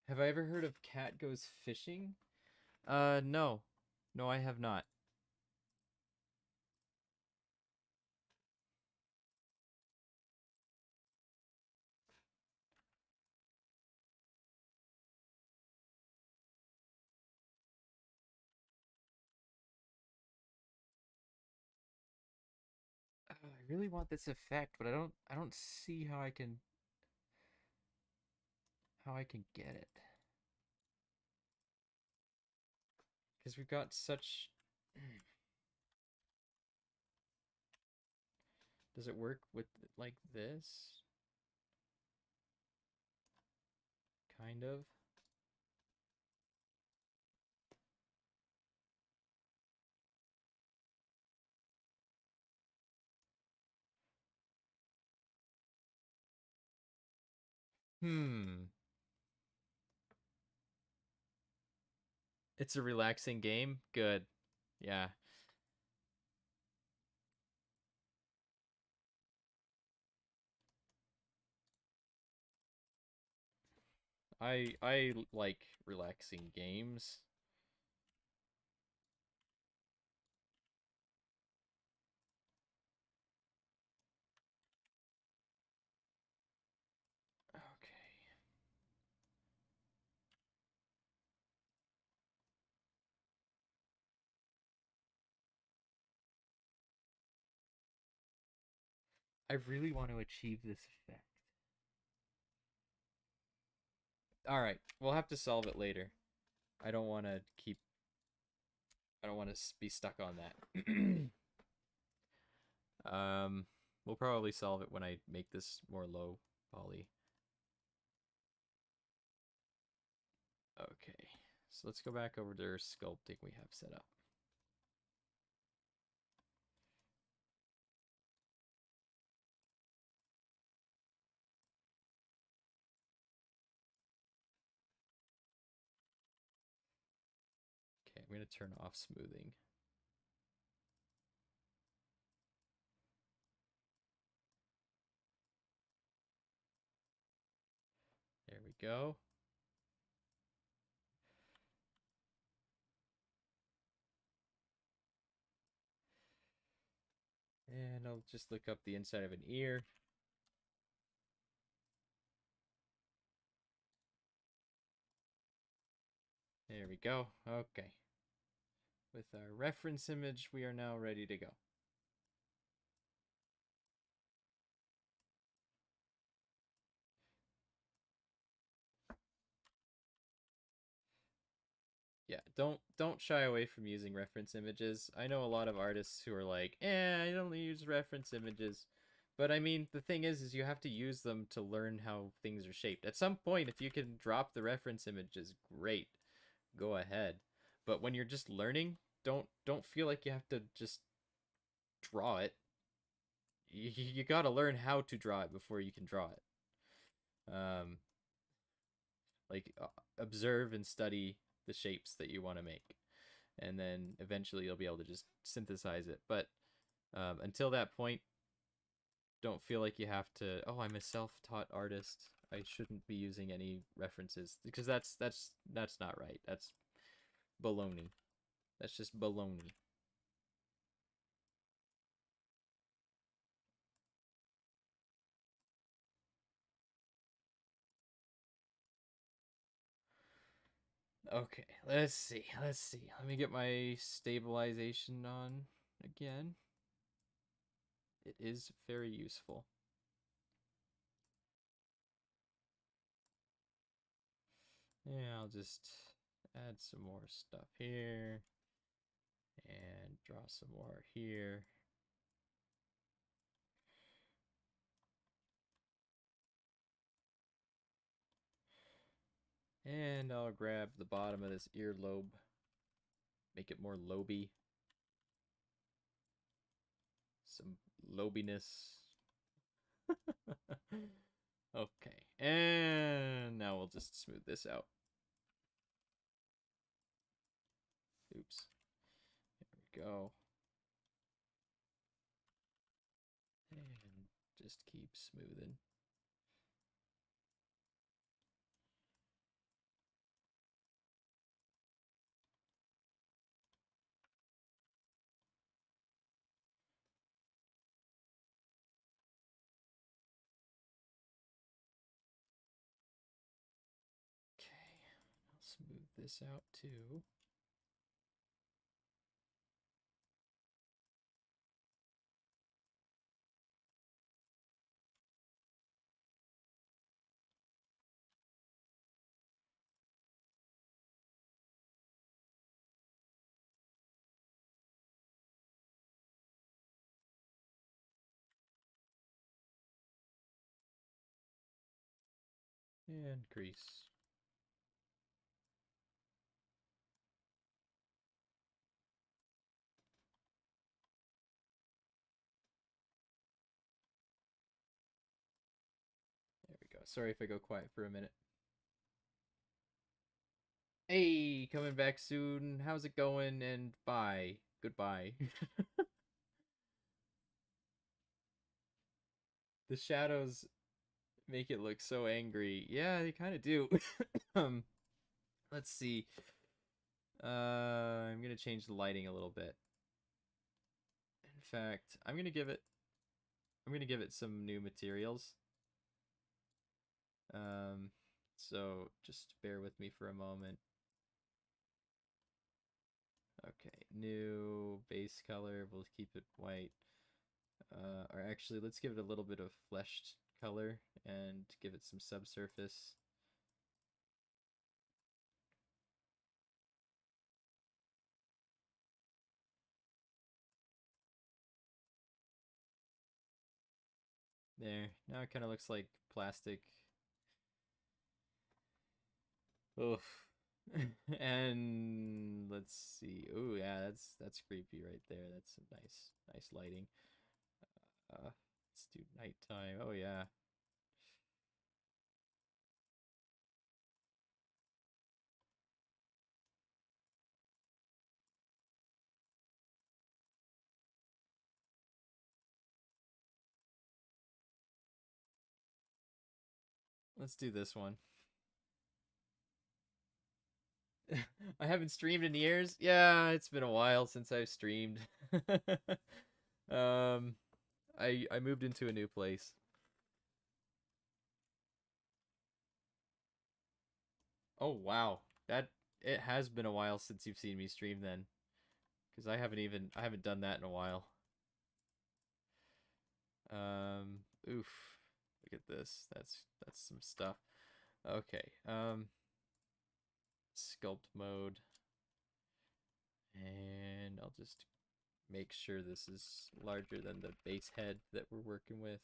Have I ever heard of cat goes fishing? No. No, I have not. I really want this effect, but I don't see how I can get it. Because we've got such Does it work with like this? Kind of. Hmm. It's a relaxing game. Good. Yeah. I like relaxing games. Okay. I really want to achieve this effect. All right, we'll have to solve it later. I don't want to keep. I don't want to be stuck on that. um, we'll probably solve it when I make this more low poly. Okay, so let's go back over to our sculpting we have set up. Okay, I'm gonna turn off smoothing. There we go. And I'll just look up the inside of an ear. There we go. Okay. With our reference image, we are now ready to go. Yeah, don't shy away from using reference images. I know a lot of artists who are like, I only use reference images. But I mean, the thing is you have to use them to learn how things are shaped. At some point, if you can drop the reference images, great. Go ahead. But when you're just learning, don't feel like you have to just draw it. You got to learn how to draw it before you can draw it. Um, like observe and study the shapes that you want to make, and then eventually you'll be able to just synthesize it. But until that point, don't feel like you have to. Oh, I'm a self-taught artist. I shouldn't be using any references because that's not right. That's baloney. That's just baloney. Okay, let's see. Let's see. Let me get my stabilization on again. It is very useful. Yeah, I'll just add some more stuff here and draw some more here. And I'll grab the bottom of this earlobe, make it more loby. Some lobiness. Okay, and now we'll just smooth this out. Oops. There we go. And just keep smoothing. Okay, I'll smooth this out too. And crease. There we go. Sorry if I go quiet for a minute. Hey, coming back soon. How's it going? And bye. Goodbye. The shadows make it look so angry. Yeah, they kind of do. um, let's see. I'm gonna change the lighting a little bit. In fact, I'm gonna give it some new materials. So just bear with me for a moment. Okay, new base color. We'll keep it white. Or actually, let's give it a little bit of fleshed color and give it some subsurface. There. Now it kind of looks like plastic. Oof. And let's see. Oh yeah, that's creepy right there. That's some nice lighting. Let's do nighttime. Oh yeah. Let's do this one. I haven't streamed in years. Yeah, it's been a while since I've streamed. um, I moved into a new place. Oh wow, that it has been a while since you've seen me stream then, because I haven't done that in a while. Oof, look at this. That's some stuff. Okay. Sculpt mode, and I'll just make sure this is larger than the base head that we're working with.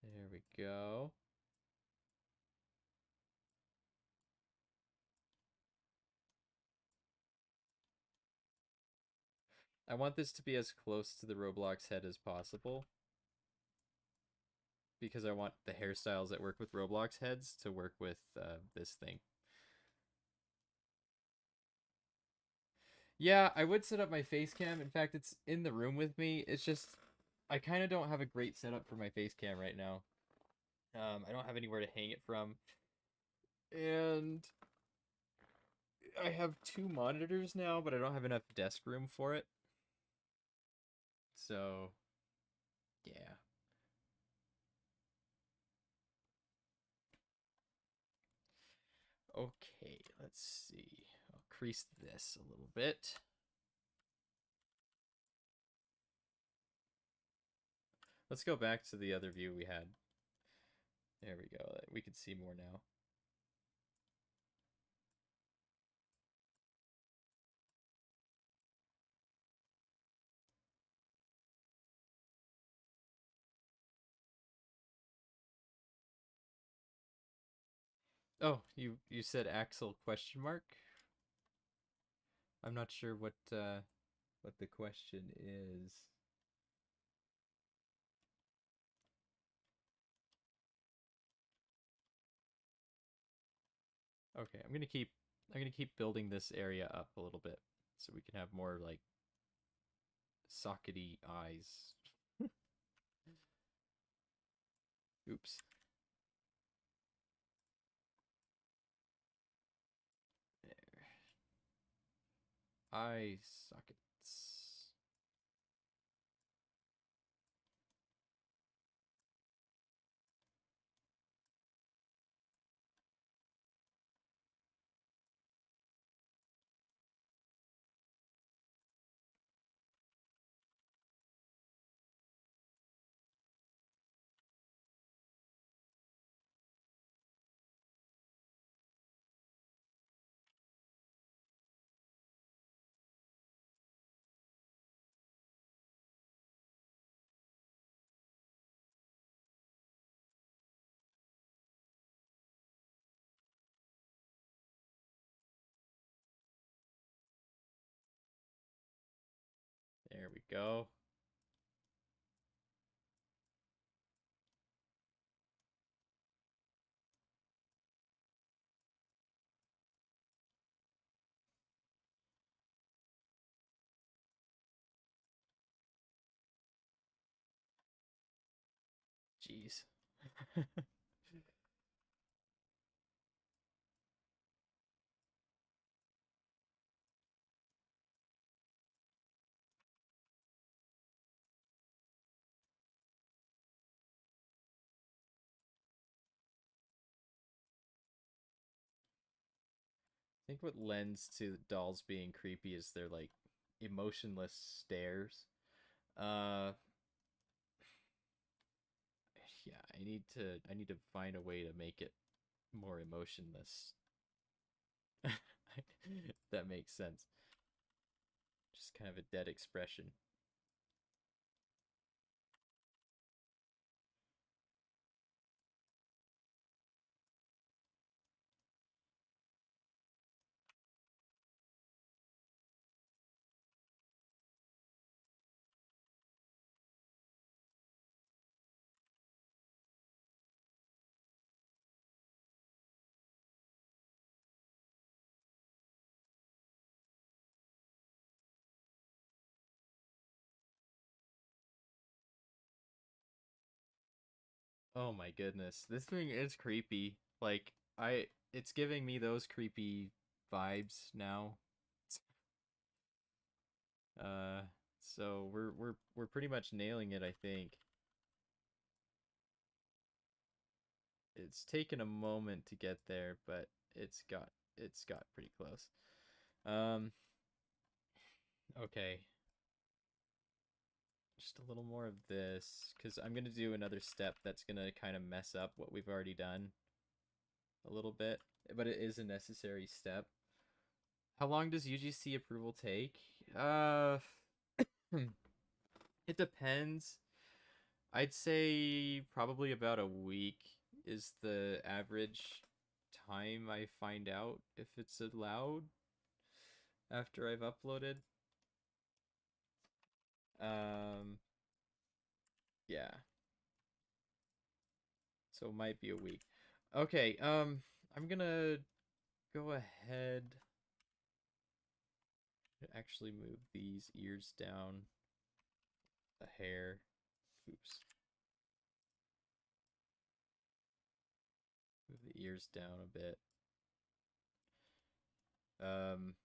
There we go. I want this to be as close to the Roblox head as possible because I want the hairstyles that work with Roblox heads to work with this thing. Yeah, I would set up my face cam. In fact, it's in the room with me. It's just I kind of don't have a great setup for my face cam right now. I don't have anywhere to hang it from. And I have two monitors now, but I don't have enough desk room for it. So, yeah. Okay, let's see. I'll crease this a little bit. Let's go back to the other view we had. There we go. We can see more now. Oh, you said Axel question mark? I'm not sure what the question is. Okay, I'm gonna keep building this area up a little bit so we can have more like sockety eyes. Oops. There. Eye sockets. There we go. Jeez. I think what lends to dolls being creepy is their like emotionless stares. Uh yeah, I need to find a way to make it more emotionless. That makes sense. Just kind of a dead expression. Oh my goodness. This thing is creepy. Like it's giving me those creepy vibes now. Uh so we're pretty much nailing it, I think. It's taken a moment to get there, but it's got pretty close. Um okay. Just a little more of this cuz I'm going to do another step that's going to kind of mess up what we've already done a little bit, but it is a necessary step. How long does UGC approval take? It depends. I'd say probably about a week is the average time I find out if it's allowed after I've uploaded. Um, yeah. So it might be a week. Okay, I'm gonna go ahead and actually move these ears down a hair. Oops. Move the ears down a bit. Um,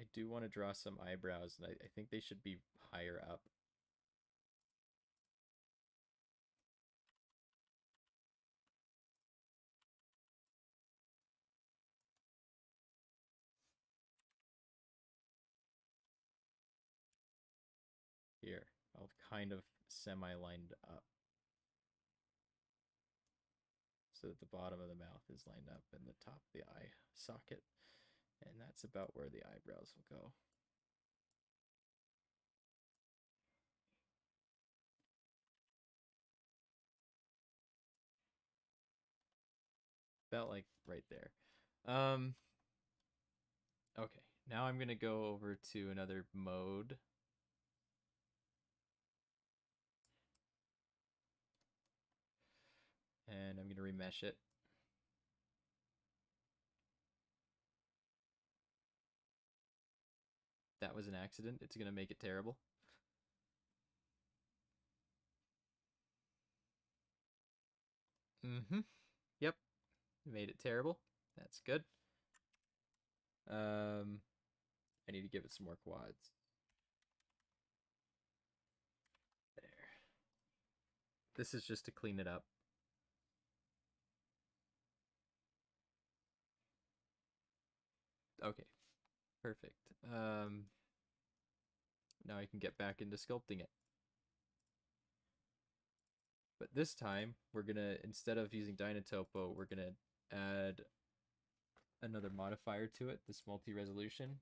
I do want to draw some eyebrows, and I think they should be higher up. Here. all kind of semi-lined up so that the bottom of the mouth is lined up and the top of the eye socket. And that's about where the eyebrows will go. About like right there. Okay, now I'm gonna go over to another mode. And I'm gonna remesh it. That was an accident. It's gonna make it terrible. Mm-hmm. Yep. Made it terrible. That's good. I need to give it some more quads. There. This is just to clean it up. Okay. Perfect. Now I can get back into sculpting it. But this time, we're gonna, instead of using Dynatopo, we're gonna add another modifier to it, this multi-resolution.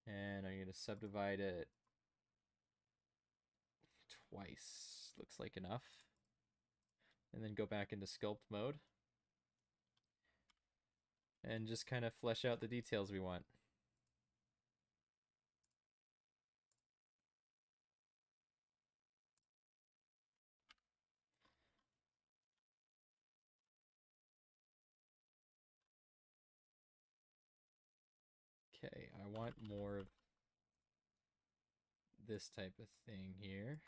And I'm gonna subdivide it twice. Looks like enough. And then go back into sculpt mode. And just kind of flesh out the details we want. Okay, I want more of this type of thing here.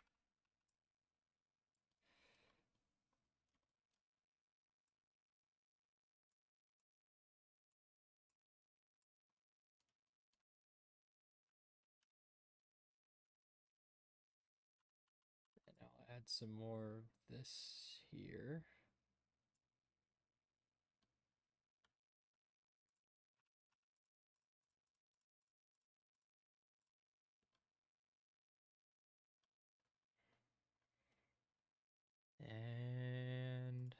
And I'll add some more of this here. And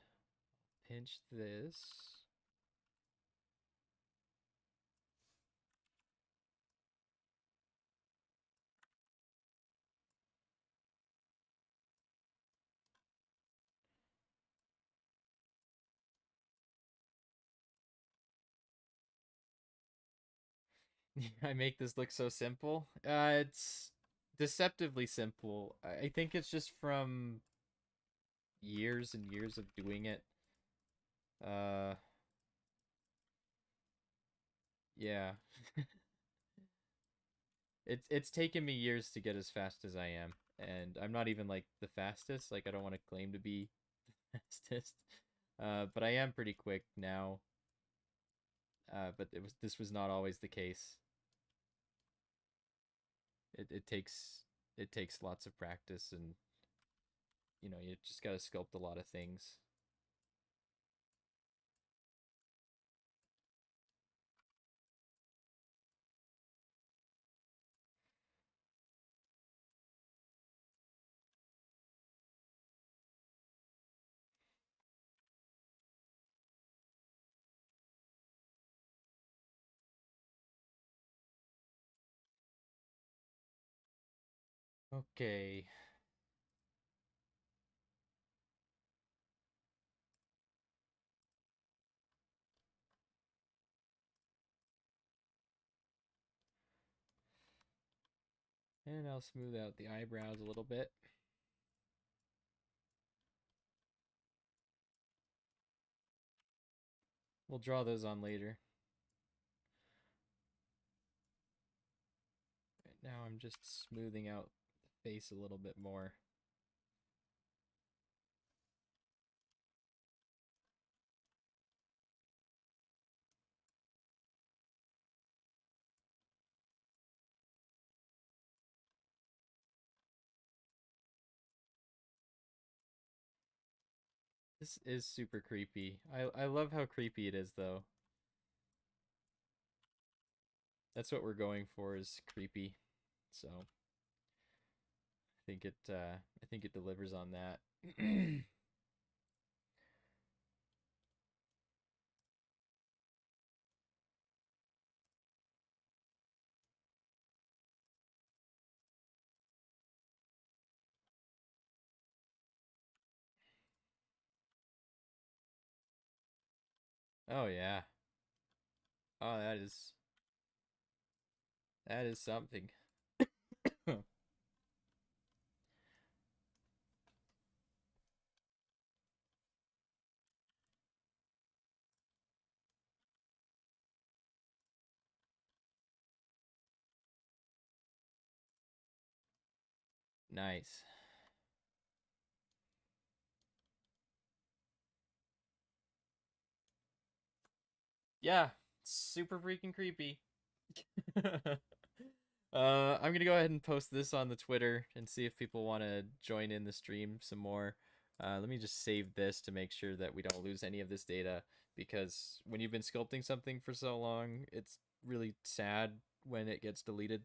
pinch this. I make this look so simple. It's deceptively simple. I think it's just from years and years of doing it. Uh, yeah. It's taken me years to get as fast as I am, and I'm not even like the fastest. Like I don't want to claim to be the fastest. But I am pretty quick now. But this was not always the case. It takes lots of practice, and you just gotta sculpt a lot of things. Okay. And I'll smooth out the eyebrows a little bit. We'll draw those on later. Right now I'm just smoothing out the face a little bit more. This is super creepy. I love how creepy it is though. That's what we're going for, is creepy. So I I think it delivers on that. Oh yeah. Oh, that is something. Nice. Yeah, super freaking creepy. I'm gonna go ahead and post this on the Twitter and see if people want to join in the stream some more. Let me just save this to make sure that we don't lose any of this data, because when you've been sculpting something for so long, it's really sad when it gets deleted.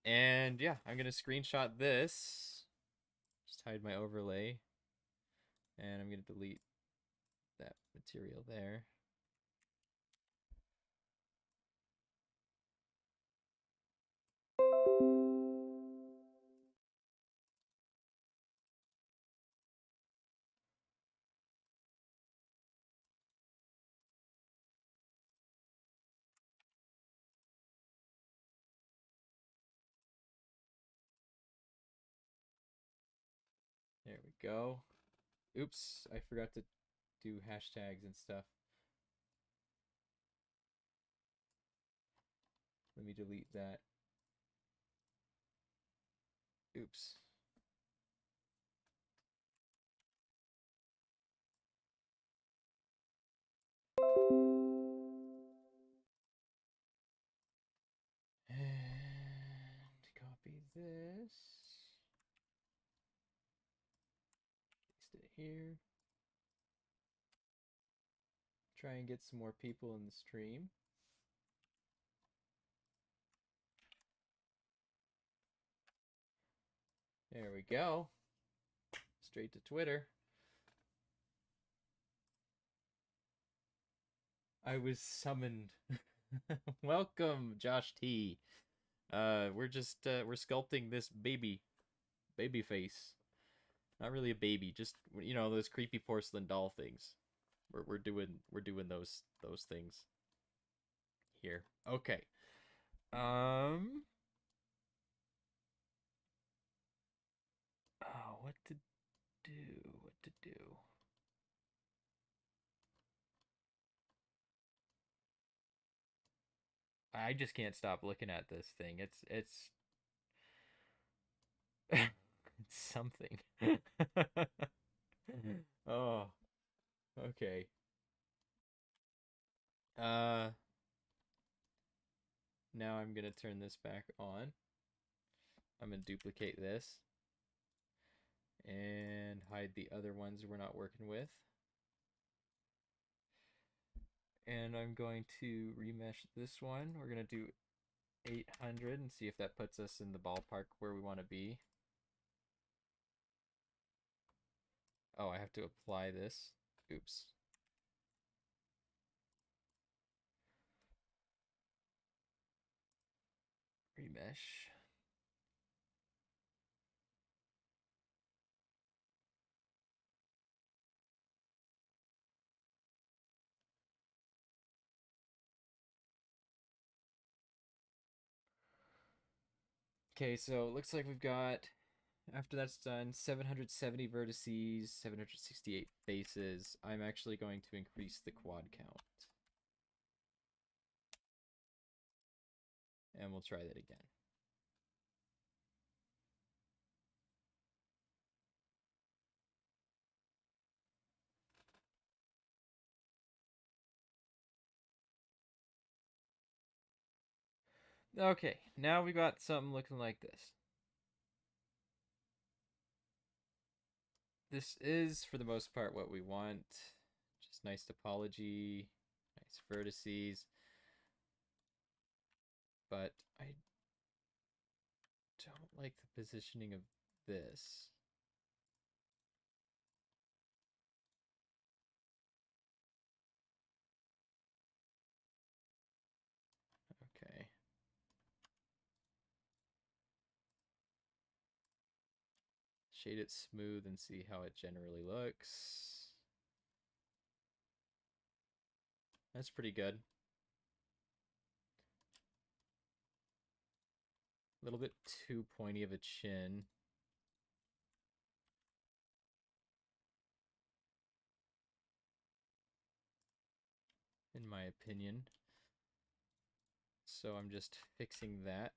And yeah, I'm gonna screenshot this. Just hide my overlay. And I'm gonna delete that material there. There we go. Oops, I forgot to do hashtags and stuff. Let me delete that. Oops. And copy this. Paste it here. Try and get some more people in the stream. There we go. Straight to Twitter. I was summoned. Welcome, Josh T. We're sculpting this baby face. Not really a baby, just those creepy porcelain doll things. We're doing those things here. Okay. Oh, what to do? What to do? I just can't stop looking at this thing. It's it's something. Oh, okay. Uh, Now I'm gonna turn this back on. I'm gonna duplicate this and hide the other ones we're not working with. And I'm going to remesh this one. We're gonna do 800 and see if that puts us in the ballpark where we want to be. Oh, I have to apply this. Oops. Remesh. Okay, so it looks like we've got, after that's done, 770 vertices, 768 faces. I'm actually going to increase the quad count. And we'll try that again. Okay, now we got something looking like this. This is, for the most part, what we want. Just nice topology, nice vertices. But don't like the positioning of this. Okay. Shade it smooth and see how it generally looks. That's pretty good. A little bit too pointy of a chin. In my opinion. So I'm just fixing that.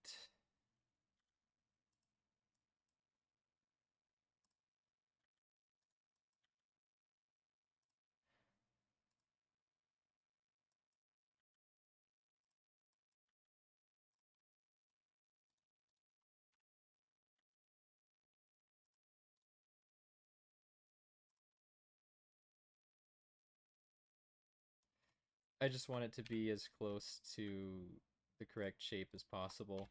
I just want it to be as close to the correct shape as possible.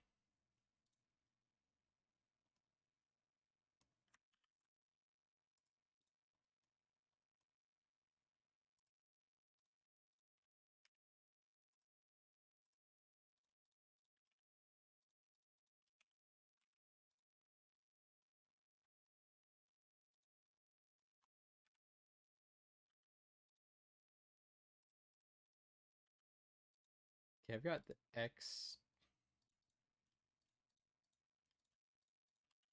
Okay, I've got the X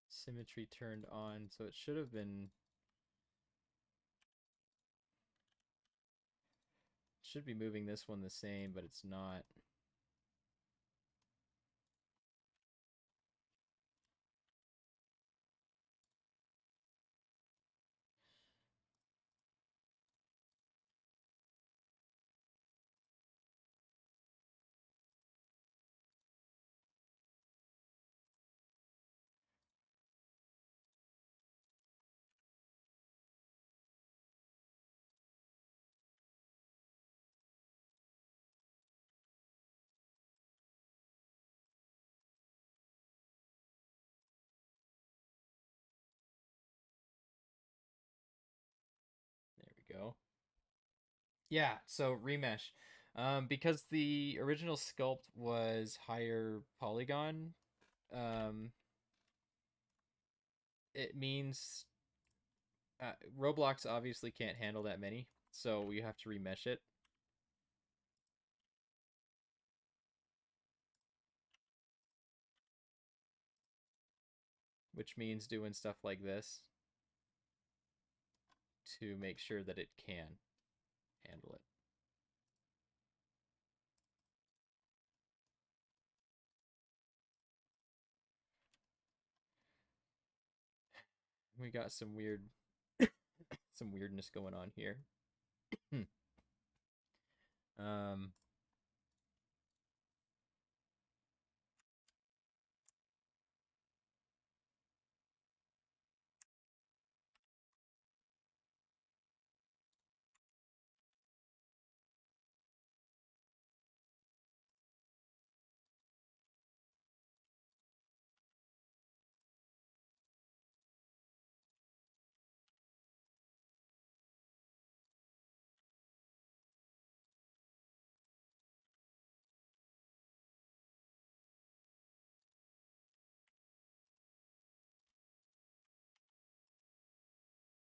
symmetry turned on, so it should have been... Should be moving this one the same, but it's not. There we go. Yeah, so remesh. Because the original sculpt was higher polygon, it means Roblox obviously can't handle that many, so we have to remesh it. Which means doing stuff like this to make sure that it can handle it. We got some some weirdness going on here. um,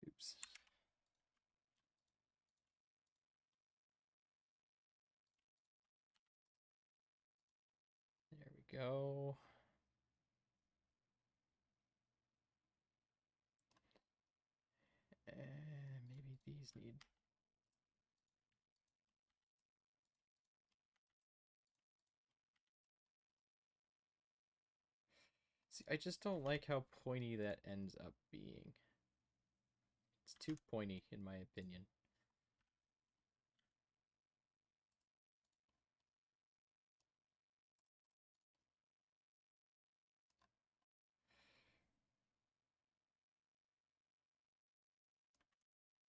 oops. There we go. And maybe these need... See, I just don't like how pointy that ends up being. It's too pointy, in my opinion.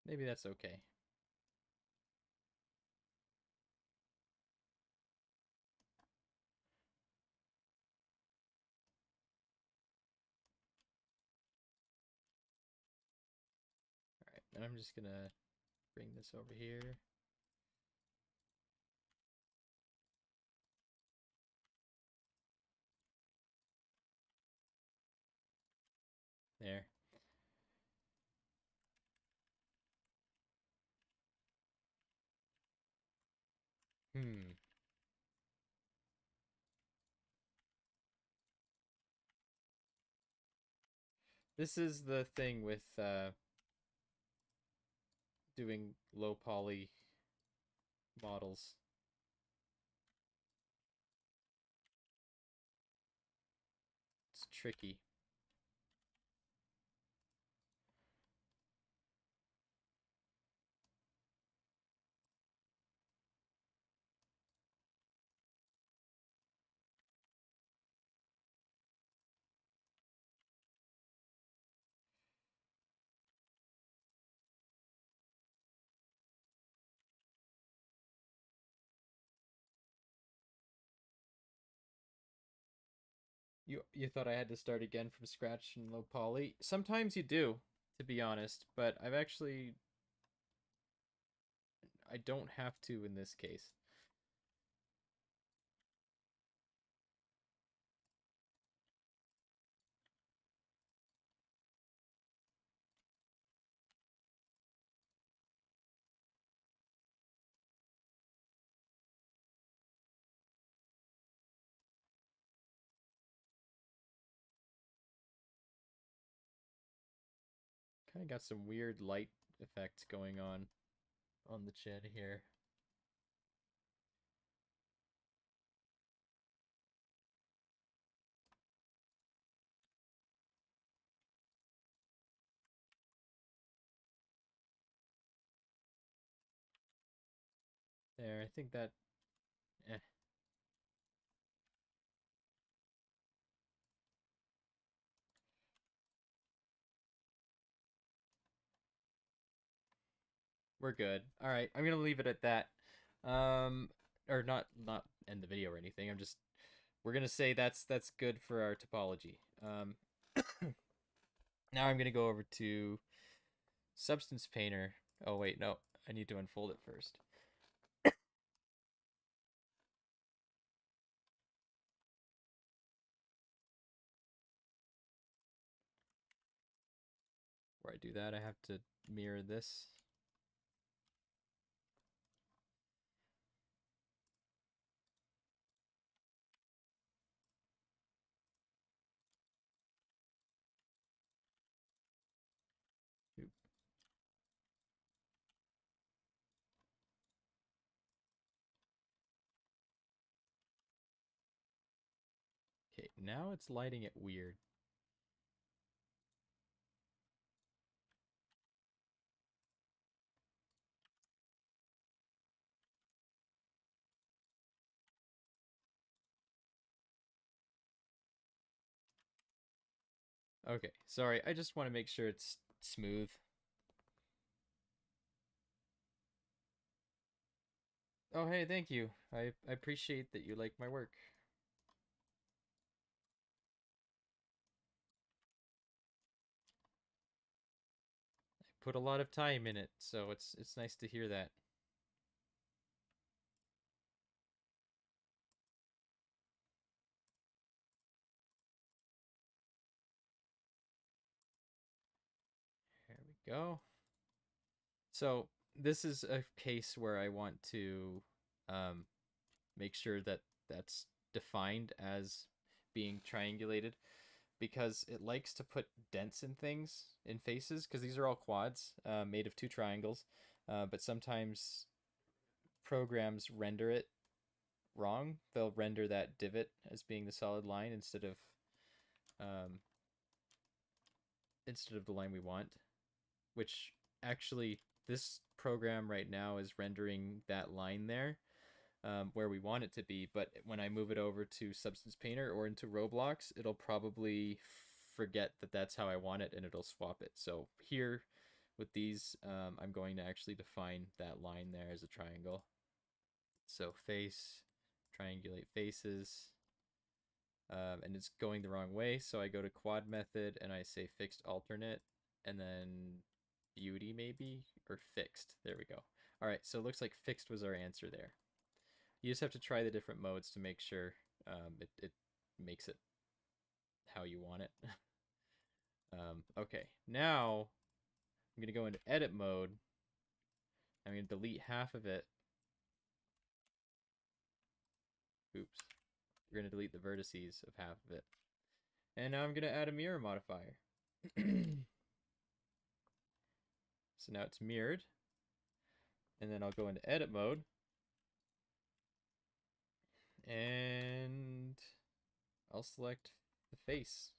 Maybe that's okay. And I'm just gonna bring this over here. There. Hmm. This is the thing with doing low poly models. It's tricky. You thought I had to start again from scratch in low poly? Sometimes you do, to be honest, but I don't have to in this case. Kind of got some weird light effects going on the chin here. There, I think that eh. We're good. All right, I'm gonna leave it at that. Um, or not end the video or anything. We're gonna say that's good for our topology. Now I'm gonna go over to Substance Painter. Oh wait, no, I need to unfold it first. Where I do that, I have to mirror this. Oop. Okay, now it's lighting it weird. Okay, sorry, I just want to make sure it's smooth. Oh, hey, thank you. I appreciate that you like my work. I put a lot of time in it, so it's nice to hear that. There we go. So this is a case where I want to um, make sure that that's defined as being triangulated because it likes to put dents in things in faces because these are all quads made of two triangles, but sometimes programs render it wrong. They'll render that divot as being the solid line um, instead of the line we want, which actually this program right now is rendering that line there where we want it to be. But when I move it over to Substance Painter or into Roblox, it'll probably forget that that's how I want it and it'll swap it. So here with these, I'm going to actually define that line there as a triangle. So face, triangulate faces, and it's going the wrong way. So I go to quad method and I say fixed alternate, and then beauty maybe, or fixed. There we go. All right, so it looks like fixed was our answer there. You just have to try the different modes to make sure it makes it how you want it. Okay, now I'm gonna go into edit mode. I'm gonna delete half of it. Oops. We're gonna delete the vertices of half of it. And now I'm gonna add a mirror modifier. So now it's mirrored. And then I'll go into edit mode. And I'll select the face.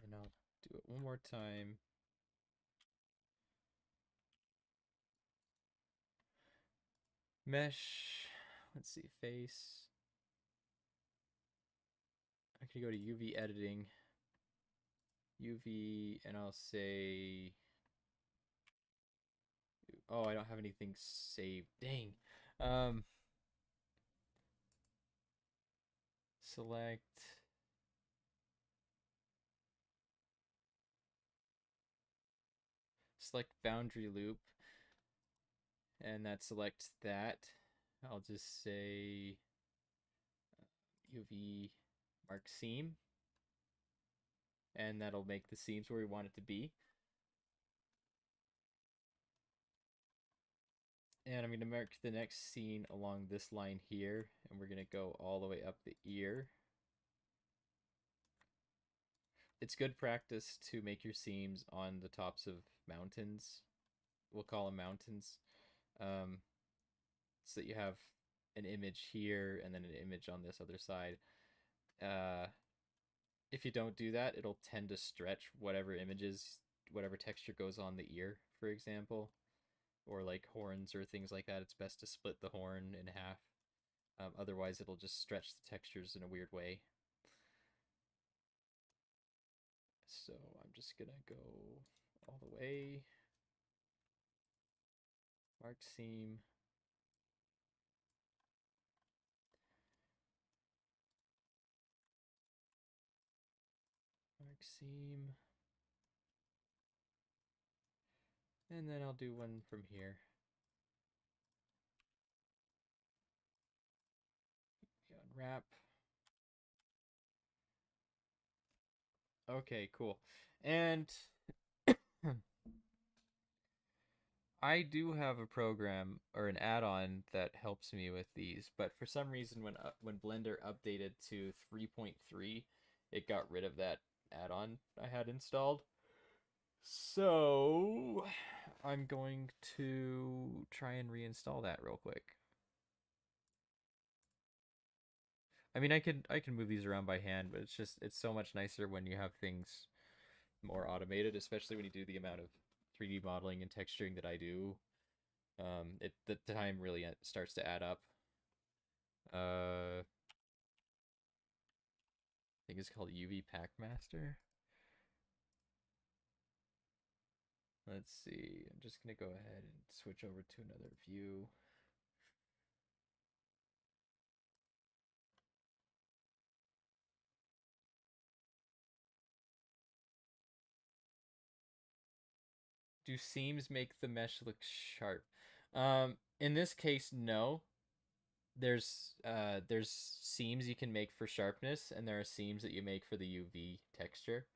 And I'll do it one more time. Mesh. Let's see, face. I could go to UV editing. UV, and I'll say... Oh, I don't have anything saved. Dang. Select... Select boundary loop. And that selects that. I'll just say UV mark seam. And that'll make the seams where we want it to be. And I'm going to mark the next scene along this line here, and we're going to go all the way up the ear. It's good practice to make your seams on the tops of mountains. We'll call them mountains. So that you have an image here and then an image on this other side. If you don't do that, it'll tend to stretch whatever images, whatever texture goes on the ear, for example. Or like horns or things like that. It's best to split the horn in half. Otherwise, it'll just stretch the textures in a weird way. So I'm just gonna go all the way. Mark seam. Mark seam. And then I'll do one from here. Unwrap. Okay, cool. And I do have a program or an add-on that helps me with these, but for some reason when Blender updated to 3.3, it got rid of that add-on I had installed. So I'm going to try and reinstall that real quick. I mean, I can move these around by hand, but it's so much nicer when you have things more automated, especially when you do the amount of 3D modeling and texturing that I do. The time really starts to add up. I think it's called UV Pack Master. Let's see. I'm just gonna go ahead and switch over to another view. Do seams make the mesh look sharp? In this case, no. There's seams you can make for sharpness, and there are seams that you make for the UV texture.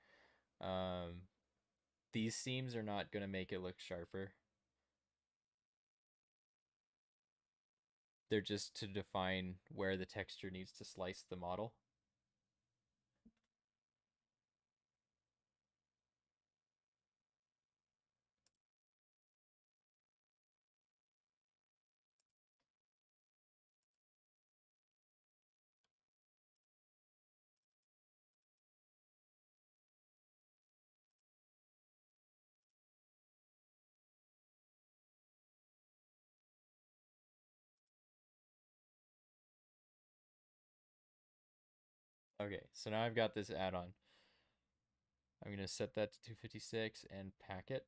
These seams are not gonna make it look sharper. They're just to define where the texture needs to slice the model. Okay, so now I've got this add-on. I'm going to set that to 256 and pack it.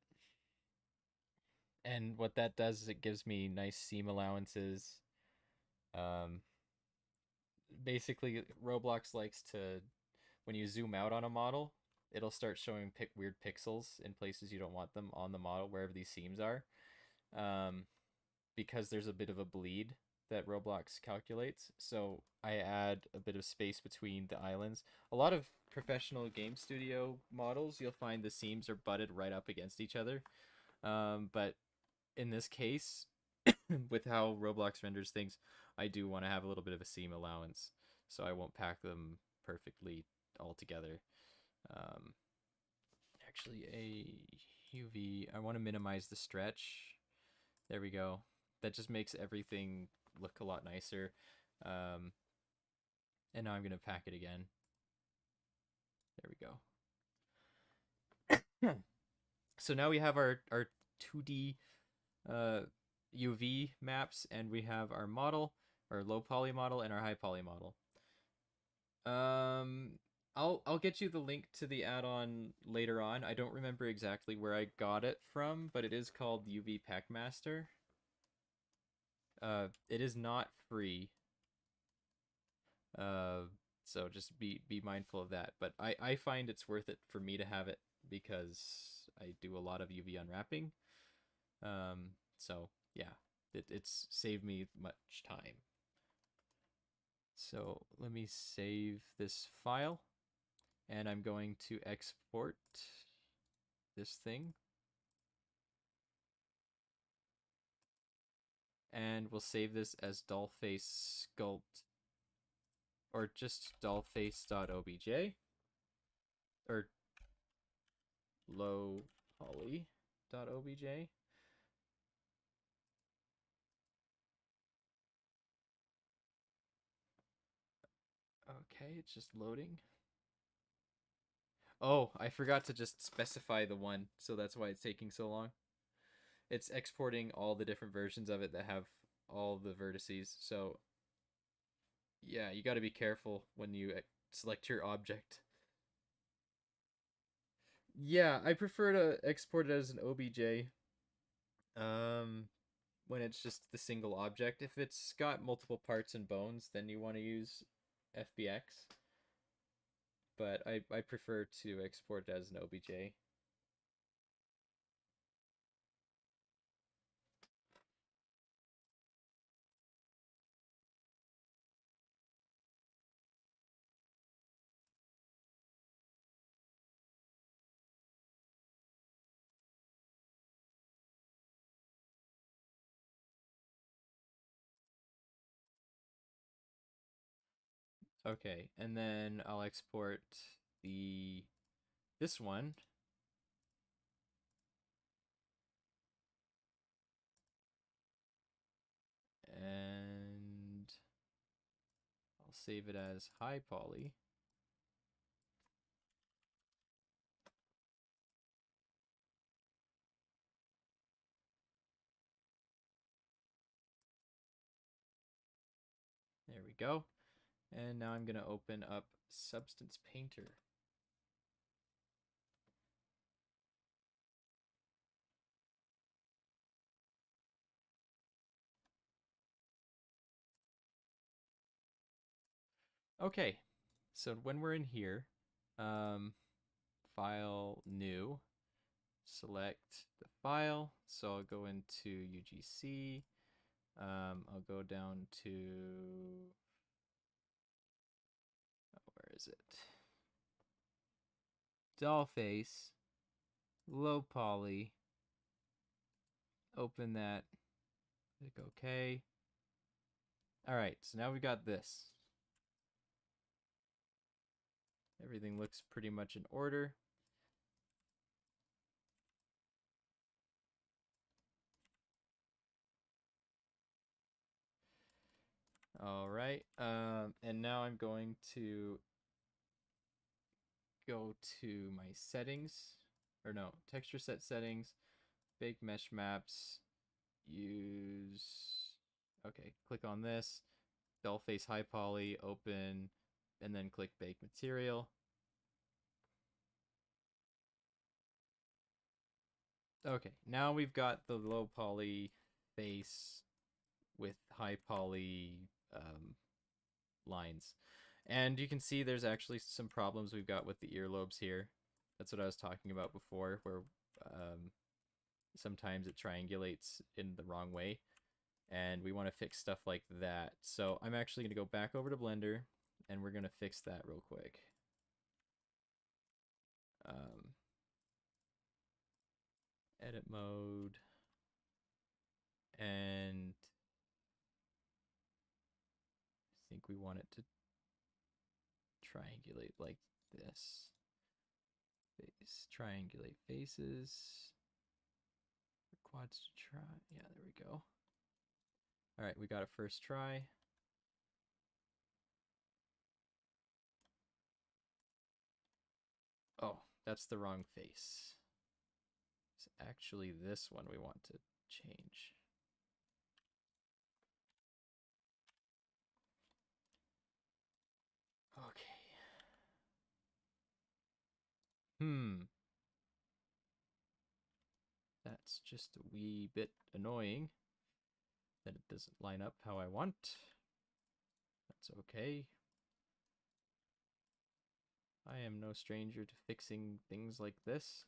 And what that does is it gives me nice seam allowances. basically Roblox likes to, when you zoom out on a model, it'll start showing weird pixels in places you don't want them on the model, wherever these seams are. Um, because there's a bit of a bleed that Roblox calculates. So I add a bit of space between the islands. A lot of professional game studio models, you'll find the seams are butted right up against each other. But in this case, with how Roblox renders things, I do want to have a little bit of a seam allowance, so I won't pack them perfectly all together. Um, Actually, a UV, I want to minimize the stretch. There we go. That just makes everything look a lot nicer. Um, and now I'm going to pack it again. There we go. So now we have our 2D UV maps, and we have our model, our low poly model, and our high poly model. I'll get you the link to the add-on later on. I don't remember exactly where I got it from, but it is called UV Packmaster. It is not free. So just be mindful of that. But I find it's worth it for me to have it because I do a lot of UV unwrapping. So yeah, it's saved me much time. So let me save this file, and I'm going to export this thing. And we'll save this as dollface sculpt, or just dollface.obj, or low poly.obj. Okay, it's just loading. Oh, I forgot to just specify the one, so that's why it's taking so long. It's exporting all the different versions of it that have all the vertices, so yeah, you got to be careful when you select your object. Yeah, I prefer to export it as an OBJ. When it's just the single object. If it's got multiple parts and bones, then you want to use FBX. But I prefer to export it as an OBJ. Okay, and then I'll export this one. And I'll save it as high poly. There we go. And now I'm going to open up Substance Painter. Okay, so when we're in here, file new, select the file. So I'll go into UGC. I'll go down to, where is it? Doll face, low poly. Open that. Click OK. All right, so now we got this. Everything looks pretty much in order. All right, and now I'm going to go to my settings, or no, texture set settings, bake mesh maps, use, okay, click on this, dull face high poly, open, and then click bake material. Okay, now we've got the low poly face with high poly lines. And you can see there's actually some problems we've got with the earlobes here. That's what I was talking about before, where sometimes it triangulates in the wrong way. And we want to fix stuff like that. So I'm actually going to go back over to Blender, and we're going to fix that real quick. Edit mode. And I think we want it to triangulate like this. Triangulate faces. Quads to try. Yeah, there we go. All right, we got a first try. Oh, that's the wrong face. It's actually this one we want to change. Okay. That's just a wee bit annoying that it doesn't line up how I want. That's okay. I am no stranger to fixing things like this.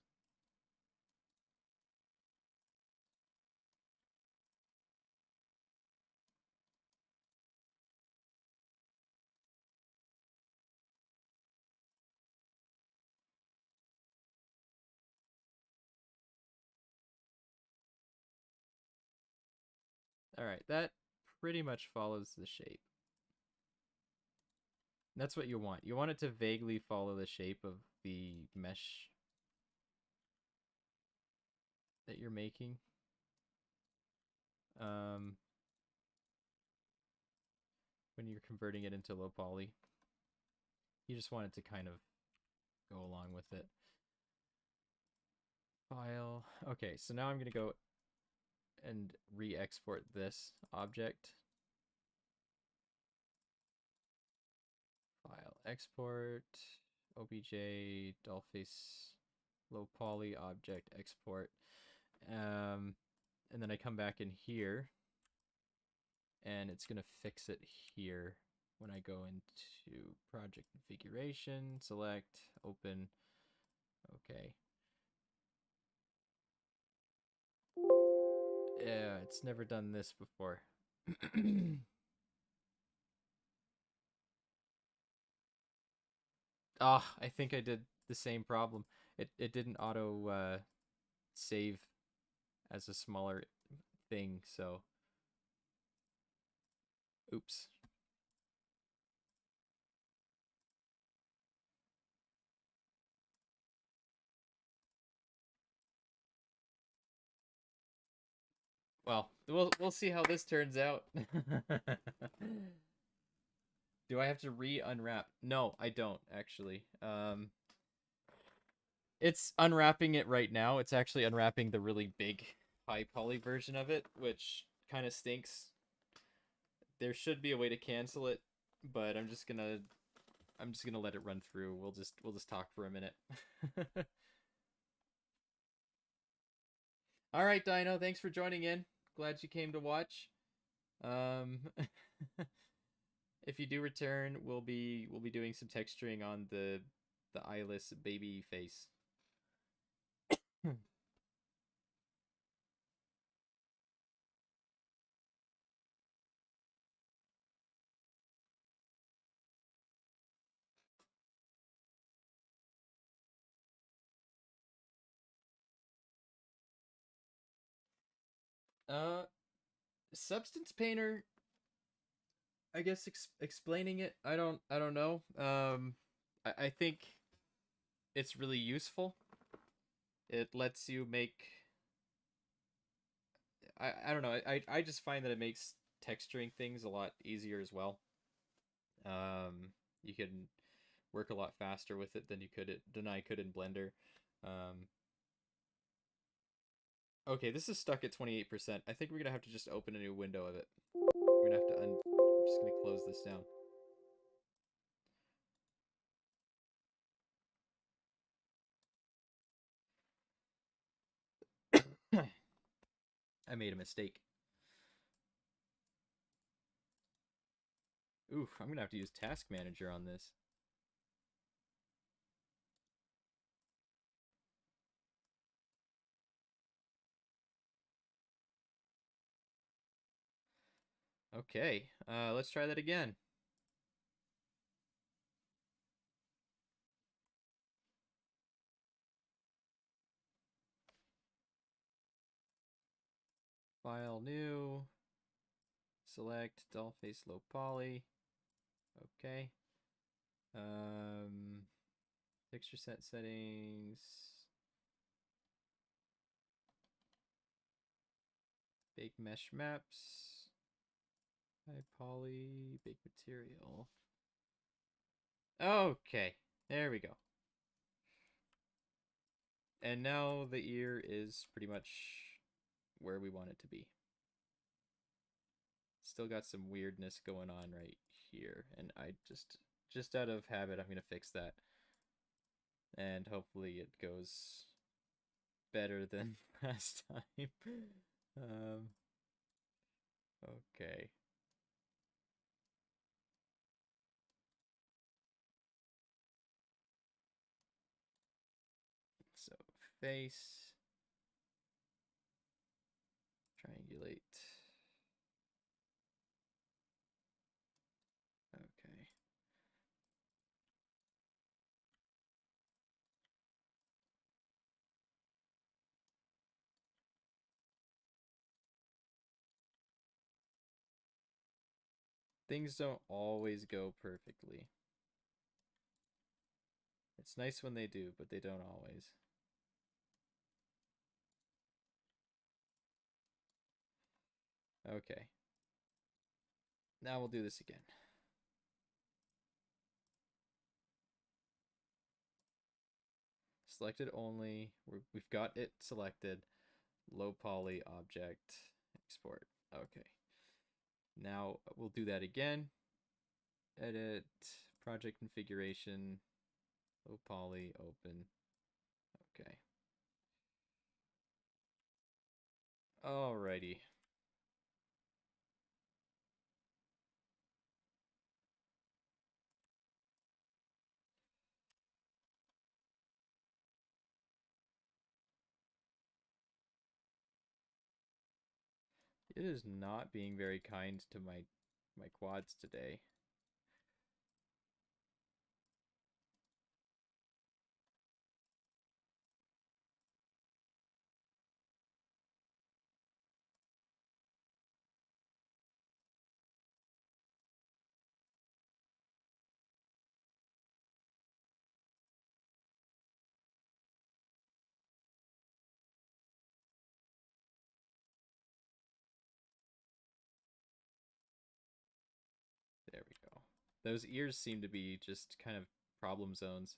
Alright, that pretty much follows the shape. That's what you want. You want it to vaguely follow the shape of the mesh that you're making. When you're converting it into low poly, you just want it to kind of go along with it. File. Okay, so now I'm going to go and re-export this object. File, export, obj, dollface, low poly, object, export. And then I come back in here, and it's going to fix it here when I go into project configuration, select, open. Okay. Yeah, it's never done this before. I think I did the same problem. It didn't auto save as a smaller thing, so oops. Well, we'll see how this turns out. Do I have to re-unwrap? No, I don't actually. It's unwrapping it right now. It's actually unwrapping the really big high poly version of it, which kind of stinks. There should be a way to cancel it, but I'm just gonna let it run through. We'll just talk for a minute. All right, Dino, thanks for joining in. Glad you came to watch. If you do return, we'll be doing some texturing on the eyeless baby face. Substance Painter, I guess explaining it, I don't know. I think it's really useful. It lets you make I don't know. I just find that it makes texturing things a lot easier as well. You can work a lot faster with it than I could in Blender. Okay, this is stuck at 28%. I think we're gonna have to just open a new window of it. We're gonna have to I'm just gonna close this down. I made a mistake. Oof, I'm gonna have to use Task Manager on this. Okay, let's try that again. File new. Select dull face low poly. Okay. Texture set settings. Bake mesh maps. High poly. Bake material. Okay. There we go. And now the ear is pretty much where we want it to be. Still got some weirdness going on right here, and I just out of habit, I'm gonna fix that, and hopefully it goes better than last time. Okay. So face, triangulate. Okay. Things don't always go perfectly. It's nice when they do, but they don't always. Okay. Now we'll do this again. Selected only. We've got it selected. Low poly object export. Okay. Now we'll do that again. Edit project configuration. Low poly open. Okay. Alrighty. It is not being very kind to my quads today. There we go. Those ears seem to be just kind of problem zones.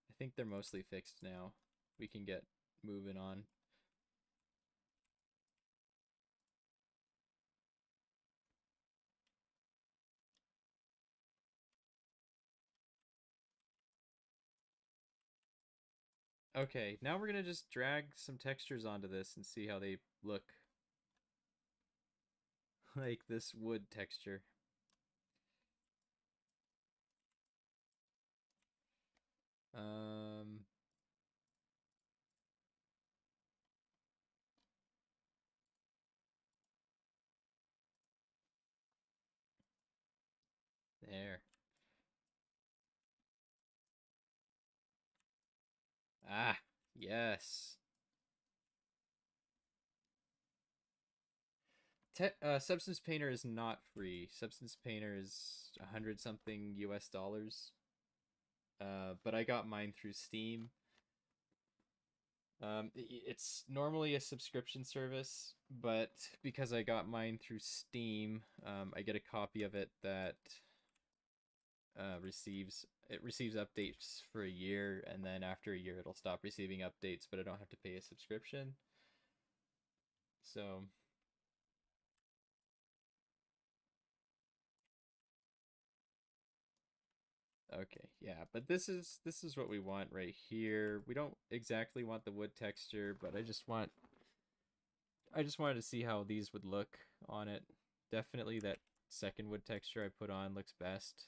I think they're mostly fixed now. We can get moving on. Okay, now we're gonna just drag some textures onto this and see how they look. Like this wood texture. Um, there. Ah, yes. Substance Painter is not free. Substance Painter is 100 something US dollars. But I got mine through Steam. It's normally a subscription service, but because I got mine through Steam, I get a copy of it that receives updates for a year, and then after a year it'll stop receiving updates, but I don't have to pay a subscription. So okay, yeah, but this is what we want right here. We don't exactly want the wood texture, but I just wanted to see how these would look on it. Definitely that second wood texture I put on looks best.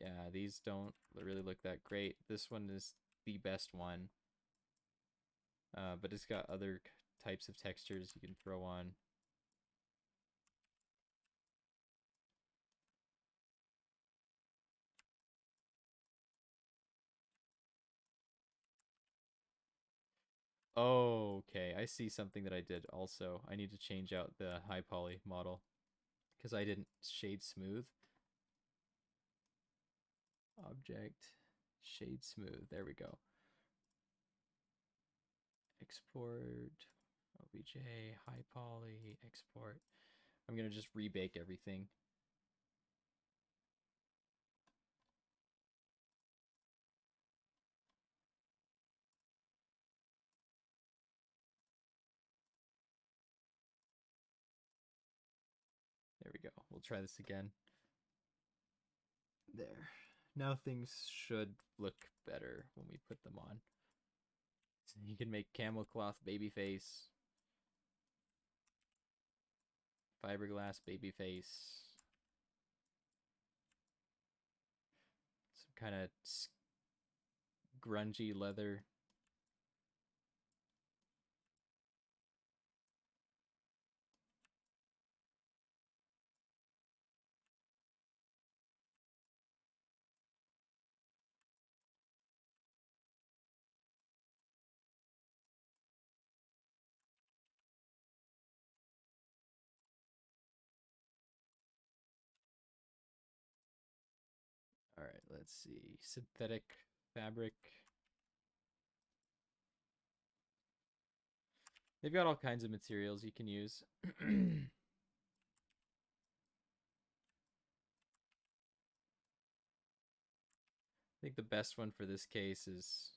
Yeah, these don't really look that great. This one is the best one. But it's got other types of textures you can throw on. Oh, okay. I see something that I did also. I need to change out the high poly model because I didn't shade smooth. Object, shade smooth. There we go. Export, OBJ, high poly, export. I'm going to just rebake everything. There we go. We'll try this again. There. Now things should look better when we put them on. So you can make camel cloth baby face, fiberglass baby face, some kind of grungy leather. All right, let's see. Synthetic fabric. They've got all kinds of materials you can use. I think the best one for this case is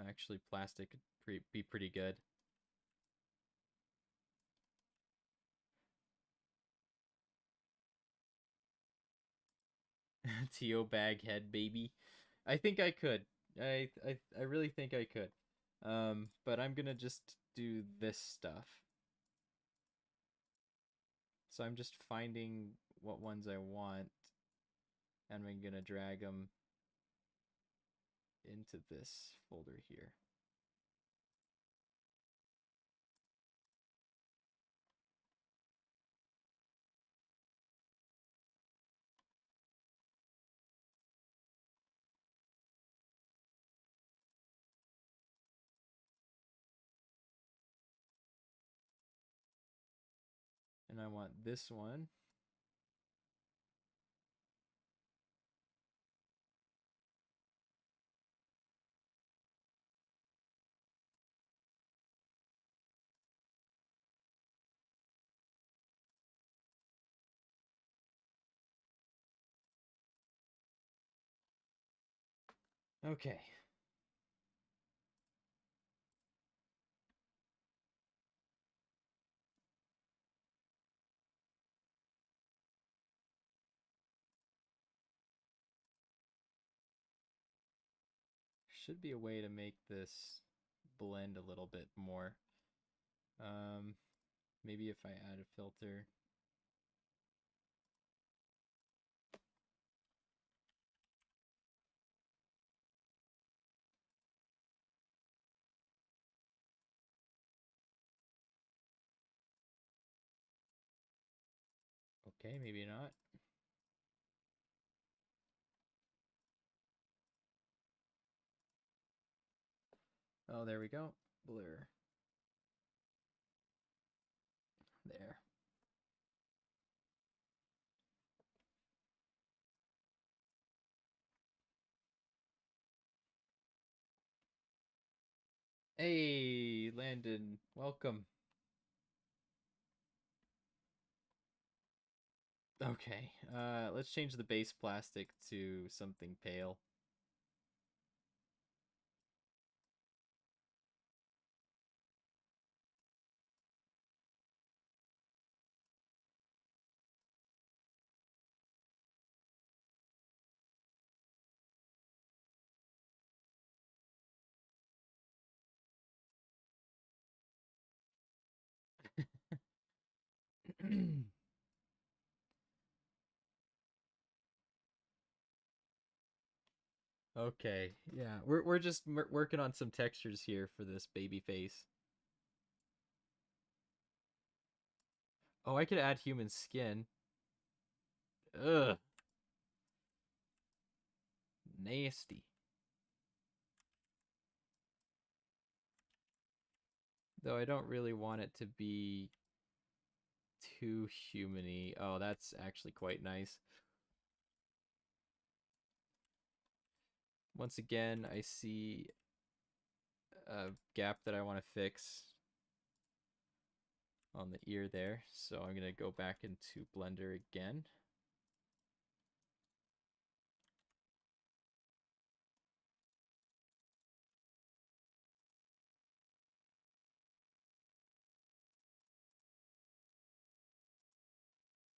actually plastic could be pretty good. T.O. bag head baby. I think I could. I really think I could. But I'm gonna just do this stuff. So I'm just finding what ones I want, and I'm gonna drag them into this folder here. And I want this one. Okay. Should be a way to make this blend a little bit more. Maybe if I add a filter. Okay, maybe not. Oh, there we go. Blur. There. Hey, Landon, welcome. Okay, let's change the base plastic to something pale. Okay, yeah, we're just working on some textures here for this baby face. Oh, I could add human skin. Ugh, nasty. Though I don't really want it to be too humany. Oh, that's actually quite nice. Once again, I see a gap that I want to fix on the ear there. So I'm going to go back into Blender again.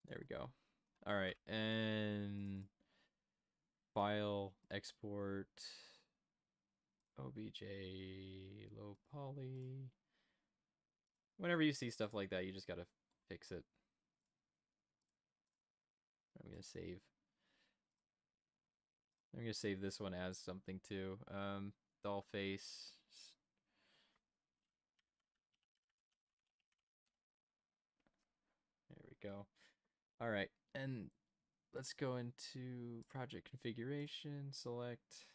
There we go. All right, and file, export, obj, low poly. Whenever you see stuff like that, you just gotta fix it. I'm gonna save. I'm gonna save this one as something too. Doll face. There we go. All right, and let's go into project configuration. Select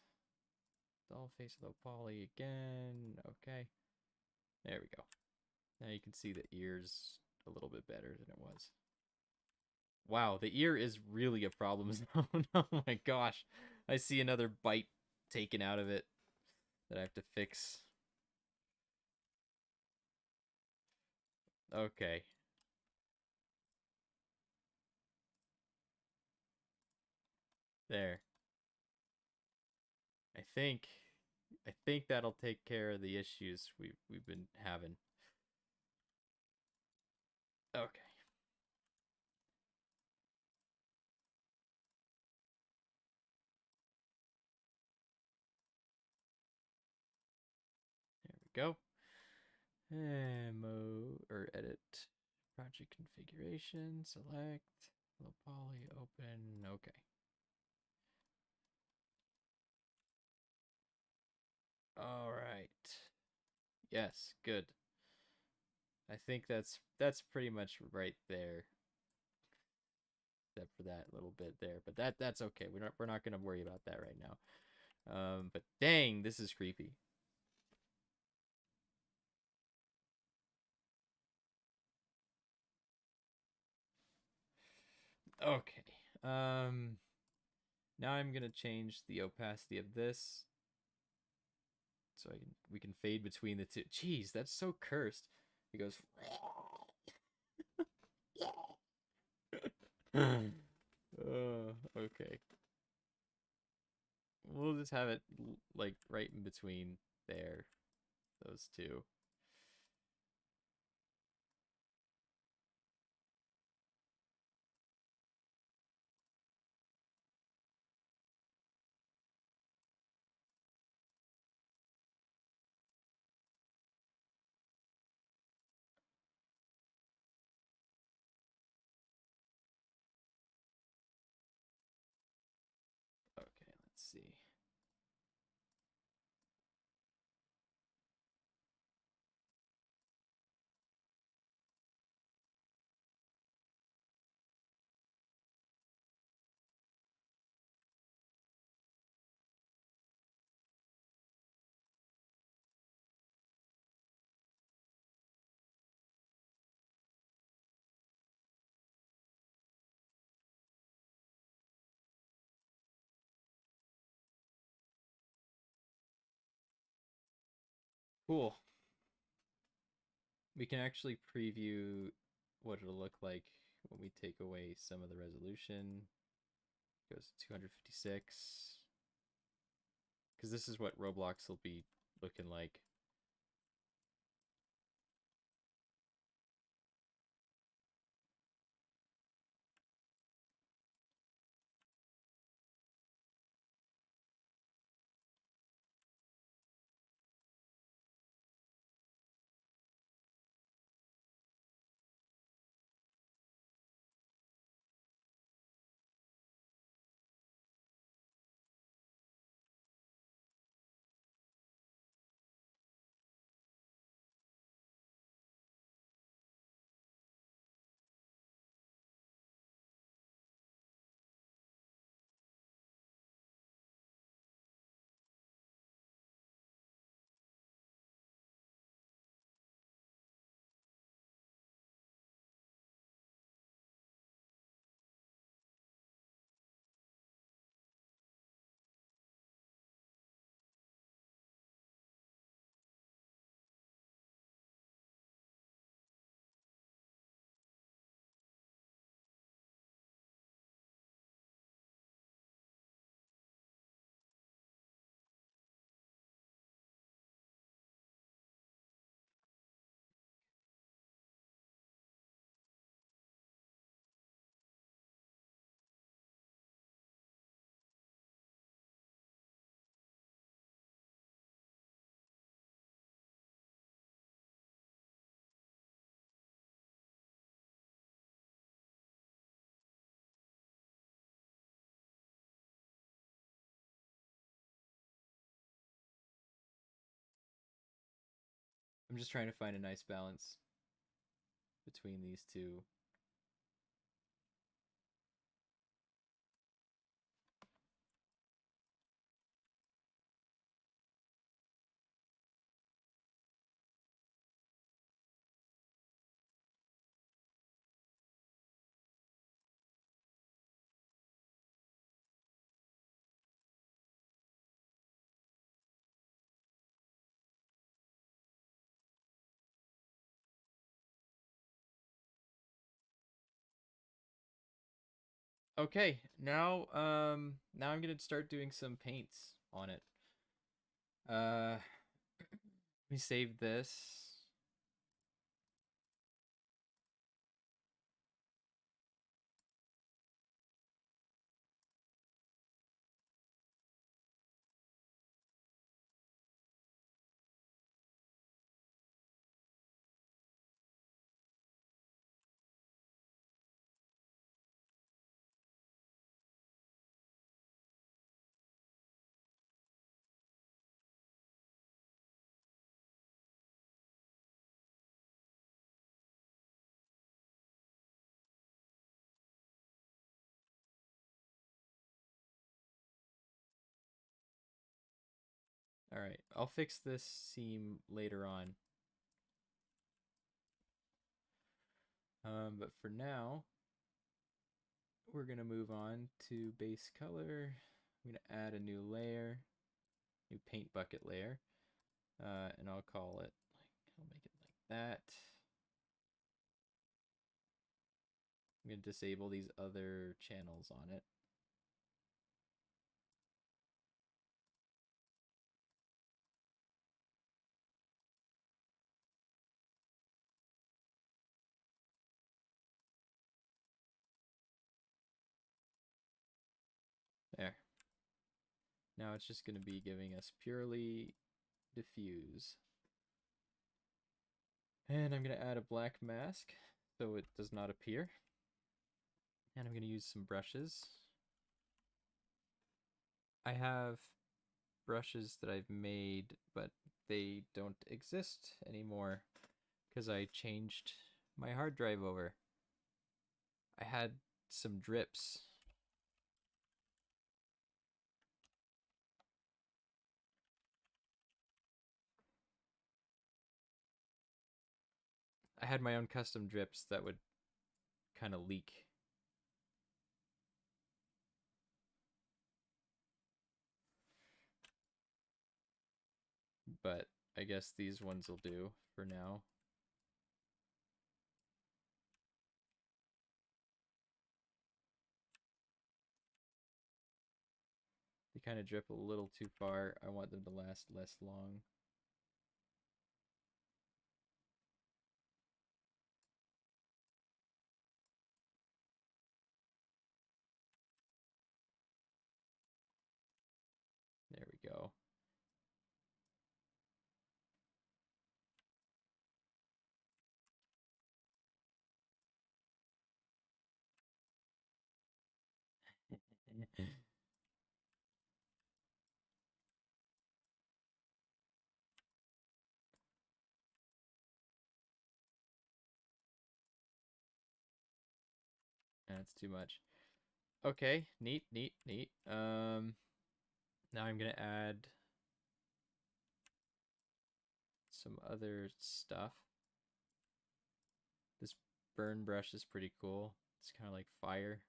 doll face low poly again. Okay, there we go. Now you can see the ears a little bit better than it was. Wow, the ear is really a problem. Oh my gosh. I see another bite taken out of it that I have to fix. Okay. There. I think I think that'll take care of the issues we've been having. Okay. There we go. And mode or edit project configuration, select low poly, open. Okay. All right. Yes, good. I think that's pretty much right there, except for that little bit there. But that's okay. We're not gonna worry about that right now. But dang, this is creepy. Okay. Now I'm gonna change the opacity of this so we can fade between the two. Jeez, that's so cursed. It goes. Okay. We'll just have it like right in between there, those two. Okay, let's see. Cool. We can actually preview what it'll look like when we take away some of the resolution. It goes to 256. Because this is what Roblox will be looking like. I'm just trying to find a nice balance between these two. Okay, now I'm gonna start doing some paints on it. Let me save this. All right, I'll fix this seam later on. But for now, we're gonna move on to base color. I'm gonna add a new layer, new paint bucket layer, and I'll call it I'll make it like that. I'm gonna disable these other channels on it. There. Now it's just gonna be giving us purely diffuse. And I'm gonna add a black mask so it does not appear. And I'm gonna use some brushes. I have brushes that I've made, but they don't exist anymore because I changed my hard drive over. I had some drips. I had my own custom drips that would kind of leak. But I guess these ones will do for now. They kind of drip a little too far. I want them to last less long. There we go. That's too much. Okay, neat, neat, neat. Now I'm gonna add some other stuff. This burn brush is pretty cool. It's kind of like fire.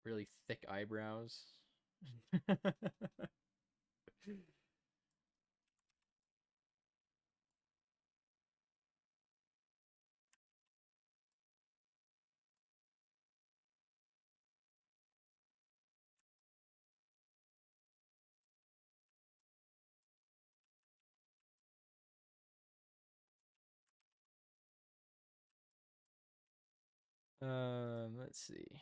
Really thick eyebrows. Let's see.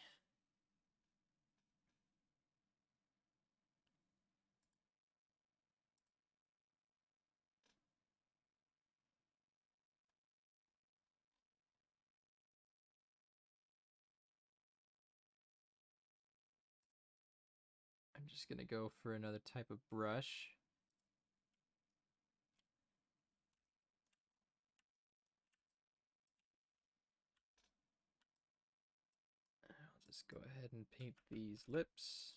I'm just gonna go for another type of brush. I'll just go ahead and paint these lips.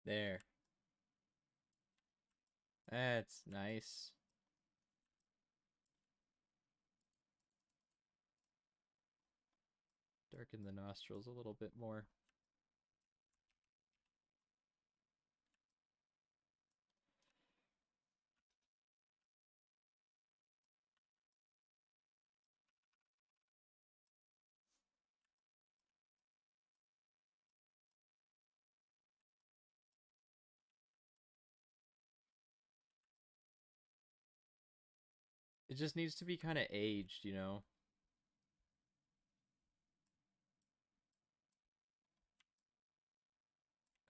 There. That's nice. Darken the nostrils a little bit more. It just needs to be kind of aged, you know?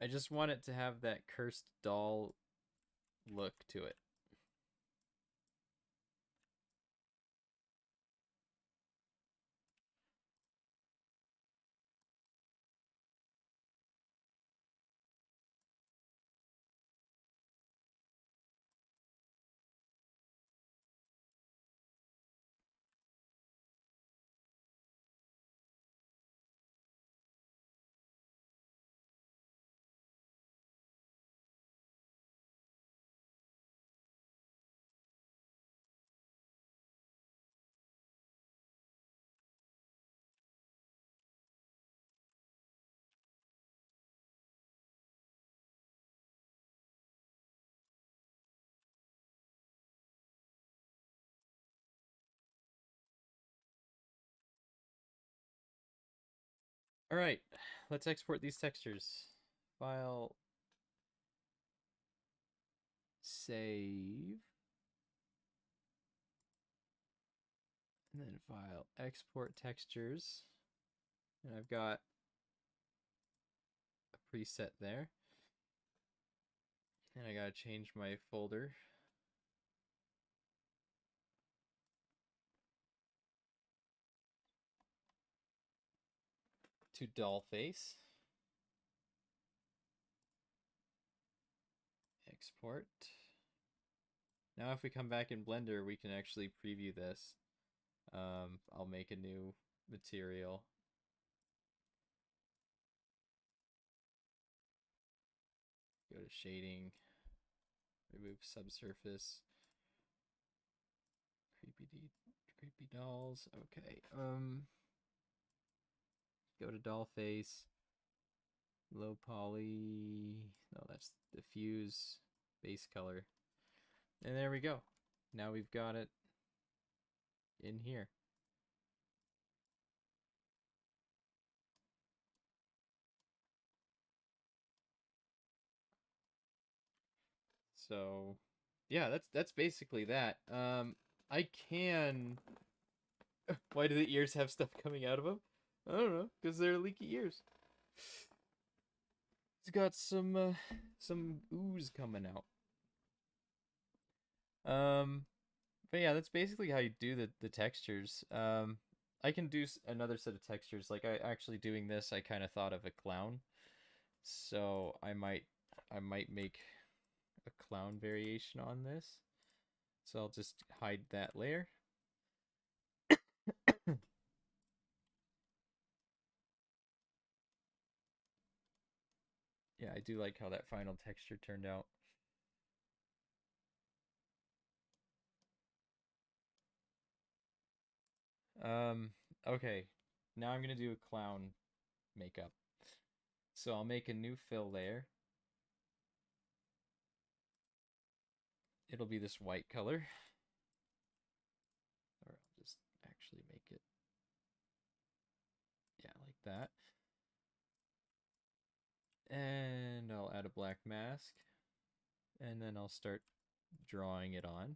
I just want it to have that cursed doll look to it. All right, let's export these textures. File, save, and then file, export textures. And I've got a preset there. And I gotta change my folder. To doll face. Export. Now if we come back in Blender, we can actually preview this. I'll make a new material. Go to shading, remove subsurface, creepy dolls. Okay. Go to doll face, low poly. No, that's diffuse base color. And there we go. Now we've got it in here. So, yeah, that's basically that. I can. Why do the ears have stuff coming out of them? I don't know, because they're leaky ears. It's got some ooze coming out. But yeah, that's basically how you do the textures. I can do another set of textures. Like I actually doing this, I kind of thought of a clown, so I might make a clown variation on this. So I'll just hide that layer. Yeah, I do like how that final texture turned out. Okay. Now I'm gonna do a clown makeup. So I'll make a new fill layer. It'll be this white color. Or I'll just actually make it, yeah, like that. And I'll add a black mask. And then I'll start drawing it on.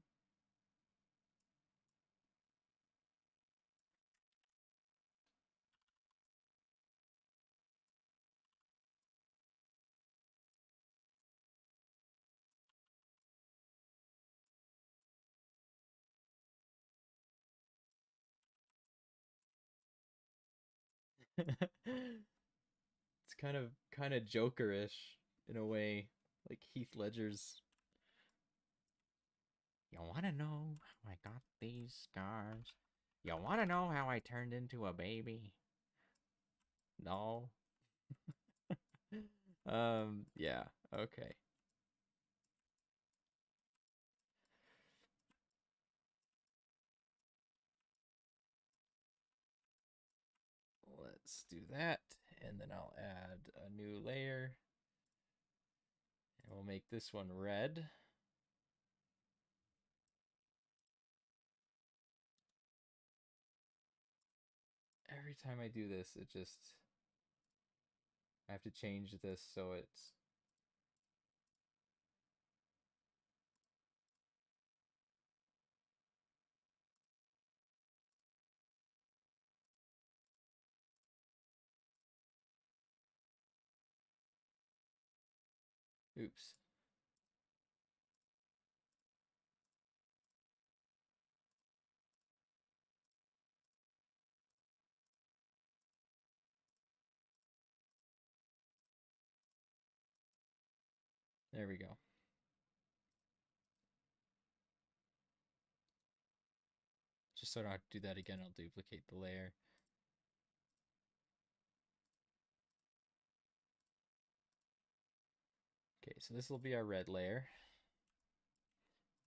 It's kind of Jokerish in a way, like Heath Ledger's. You want to know how I got these scars? You want to know how I turned into a baby? No. Yeah. Okay. Let's do that, and then I'll add a new layer, and we'll make this one red. Every time I do this, I have to change this so it's oops. There we go. Just so I don't have to do that again, I'll duplicate the layer. Okay, so this will be our red layer.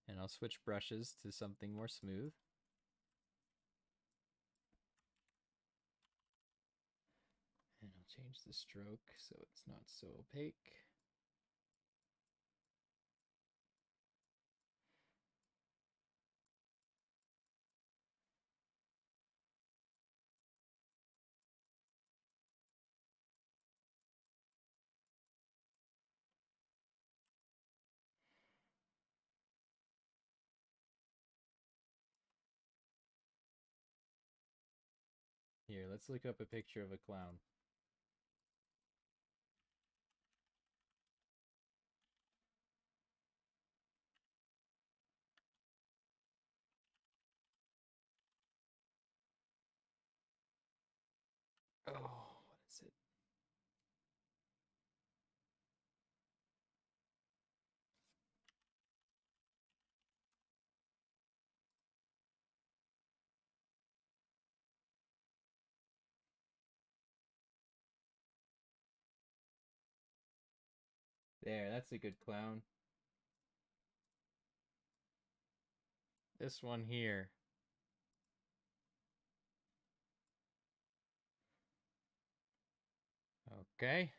And I'll switch brushes to something more smooth. And I'll change the stroke so it's not so opaque. Here, let's look up a picture of a clown. Oh, what is it? There, that's a good clown. This one here. Okay.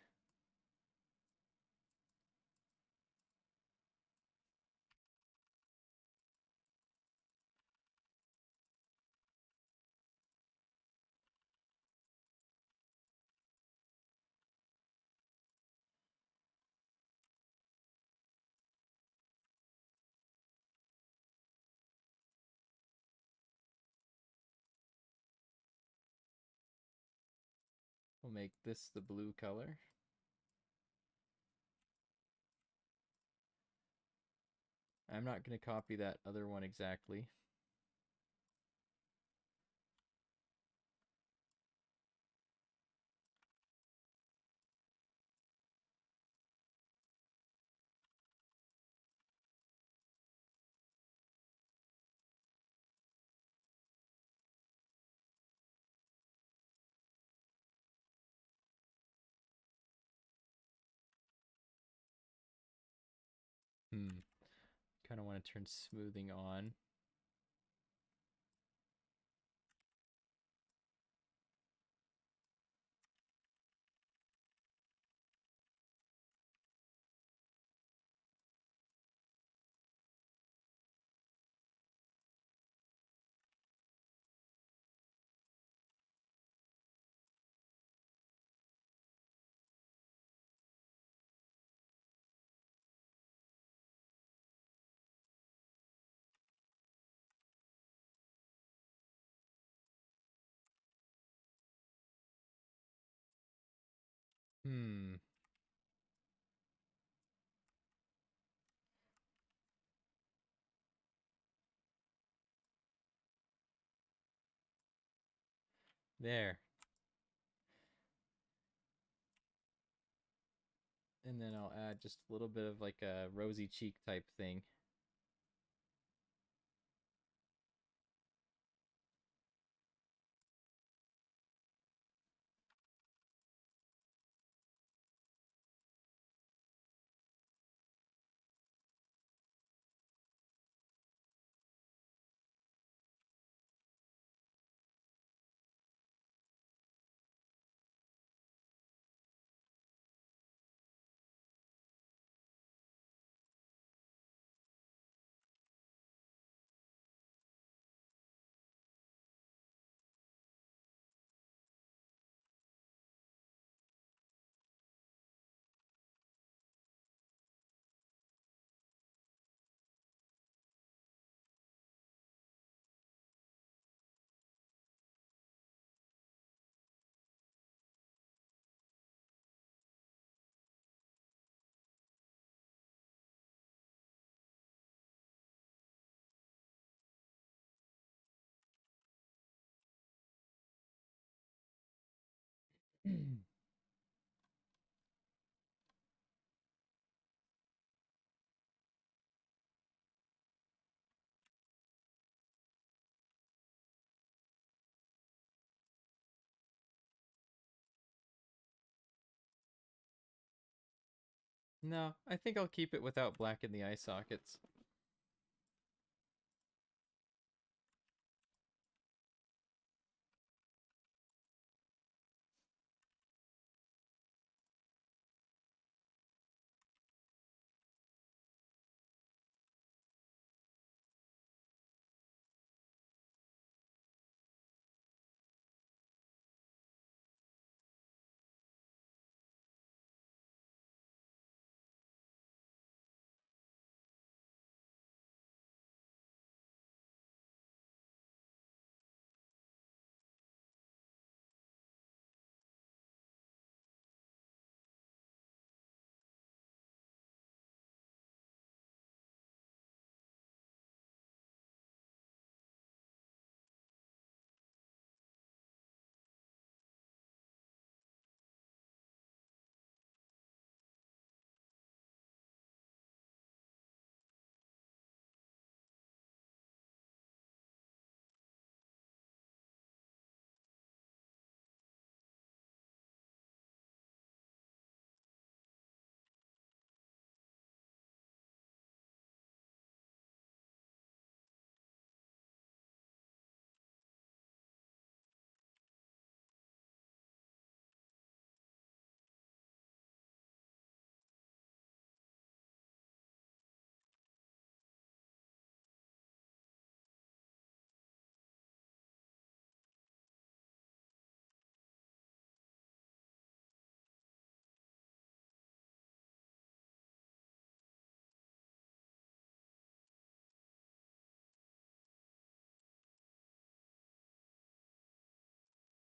We'll make this the blue color. I'm not going to copy that other one exactly. Kind of want to turn smoothing on. Hmm. There. And then I'll add just a little bit of like a rosy cheek type thing. No, I think I'll keep it without black in the eye sockets.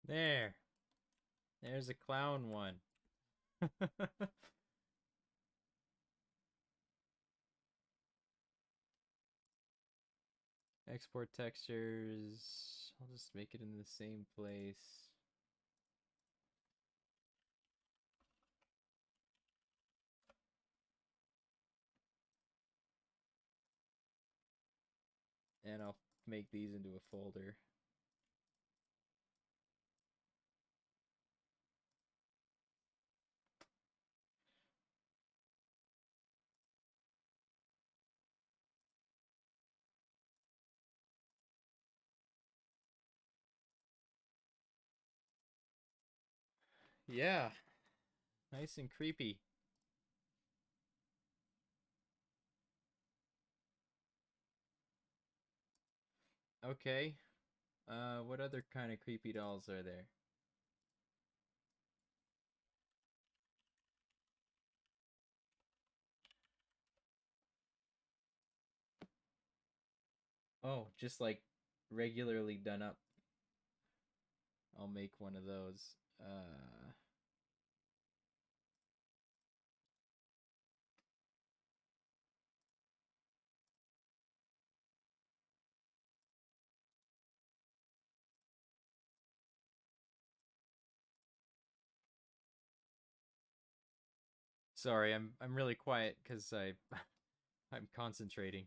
There. There's a clown one. Export textures. I'll just make it in the same place. And I'll make these into a folder. Yeah, nice and creepy. Okay. What other kind of creepy dolls are there? Oh, just like regularly done up. I'll make one of those. Sorry, I'm really quiet because I'm concentrating.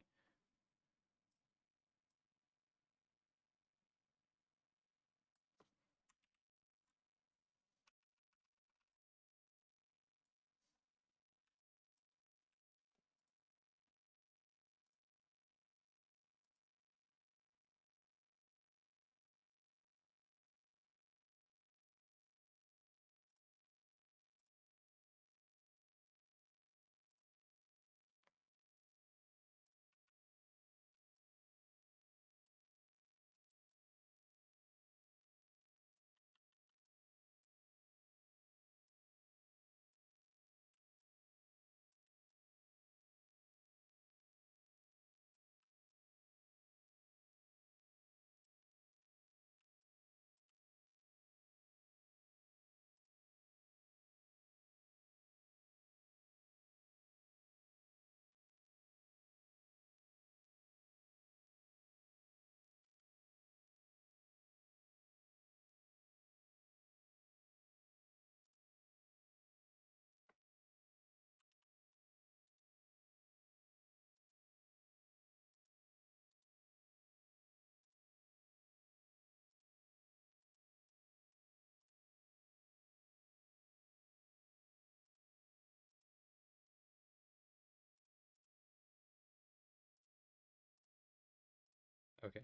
Okay.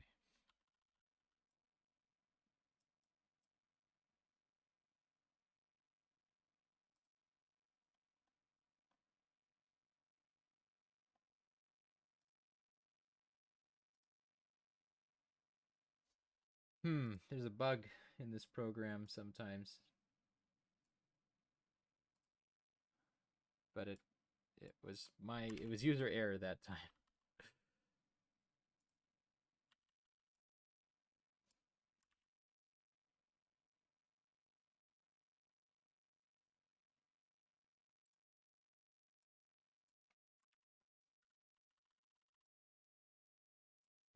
There's a bug in this program sometimes, but it was user error that time.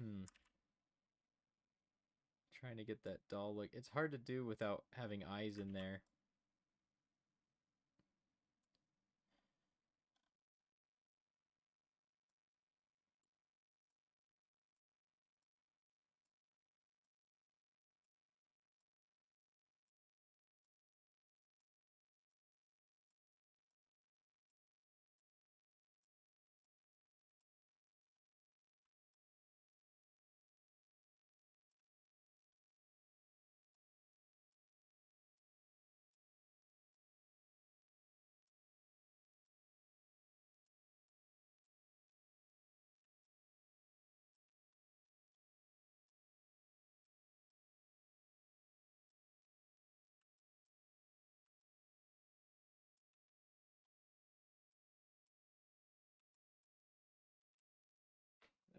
Hmm. Trying to get that doll look. It's hard to do without having eyes in there.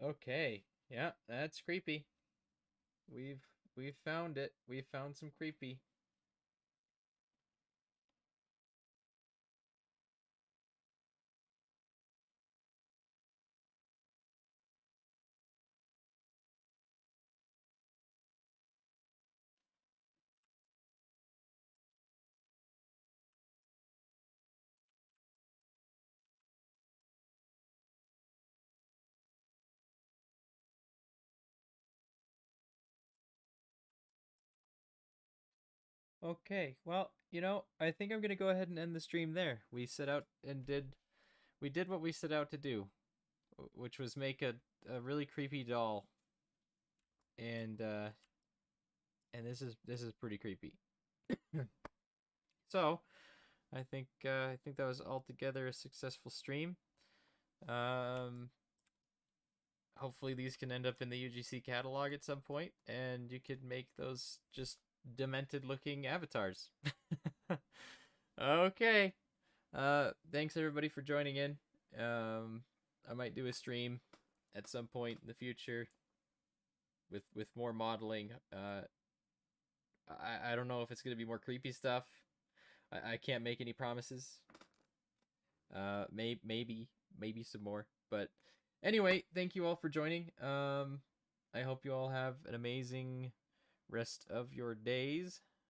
Okay. Yeah, that's creepy. We've we've found it. We've found some creepy. Okay. Well, I think I'm gonna go ahead and end the stream there. We did what we set out to do, which was make a really creepy doll, and this is pretty creepy. So I think that was altogether a successful stream. Um, Hopefully these can end up in the UGC catalog at some point, and you could make those just demented looking avatars. Okay. Thanks everybody for joining in. I might do a stream at some point in the future with more modeling. I don't know if it's gonna be more creepy stuff. I can't make any promises. Maybe some more. But anyway, thank you all for joining. I hope you all have an amazing rest of your days.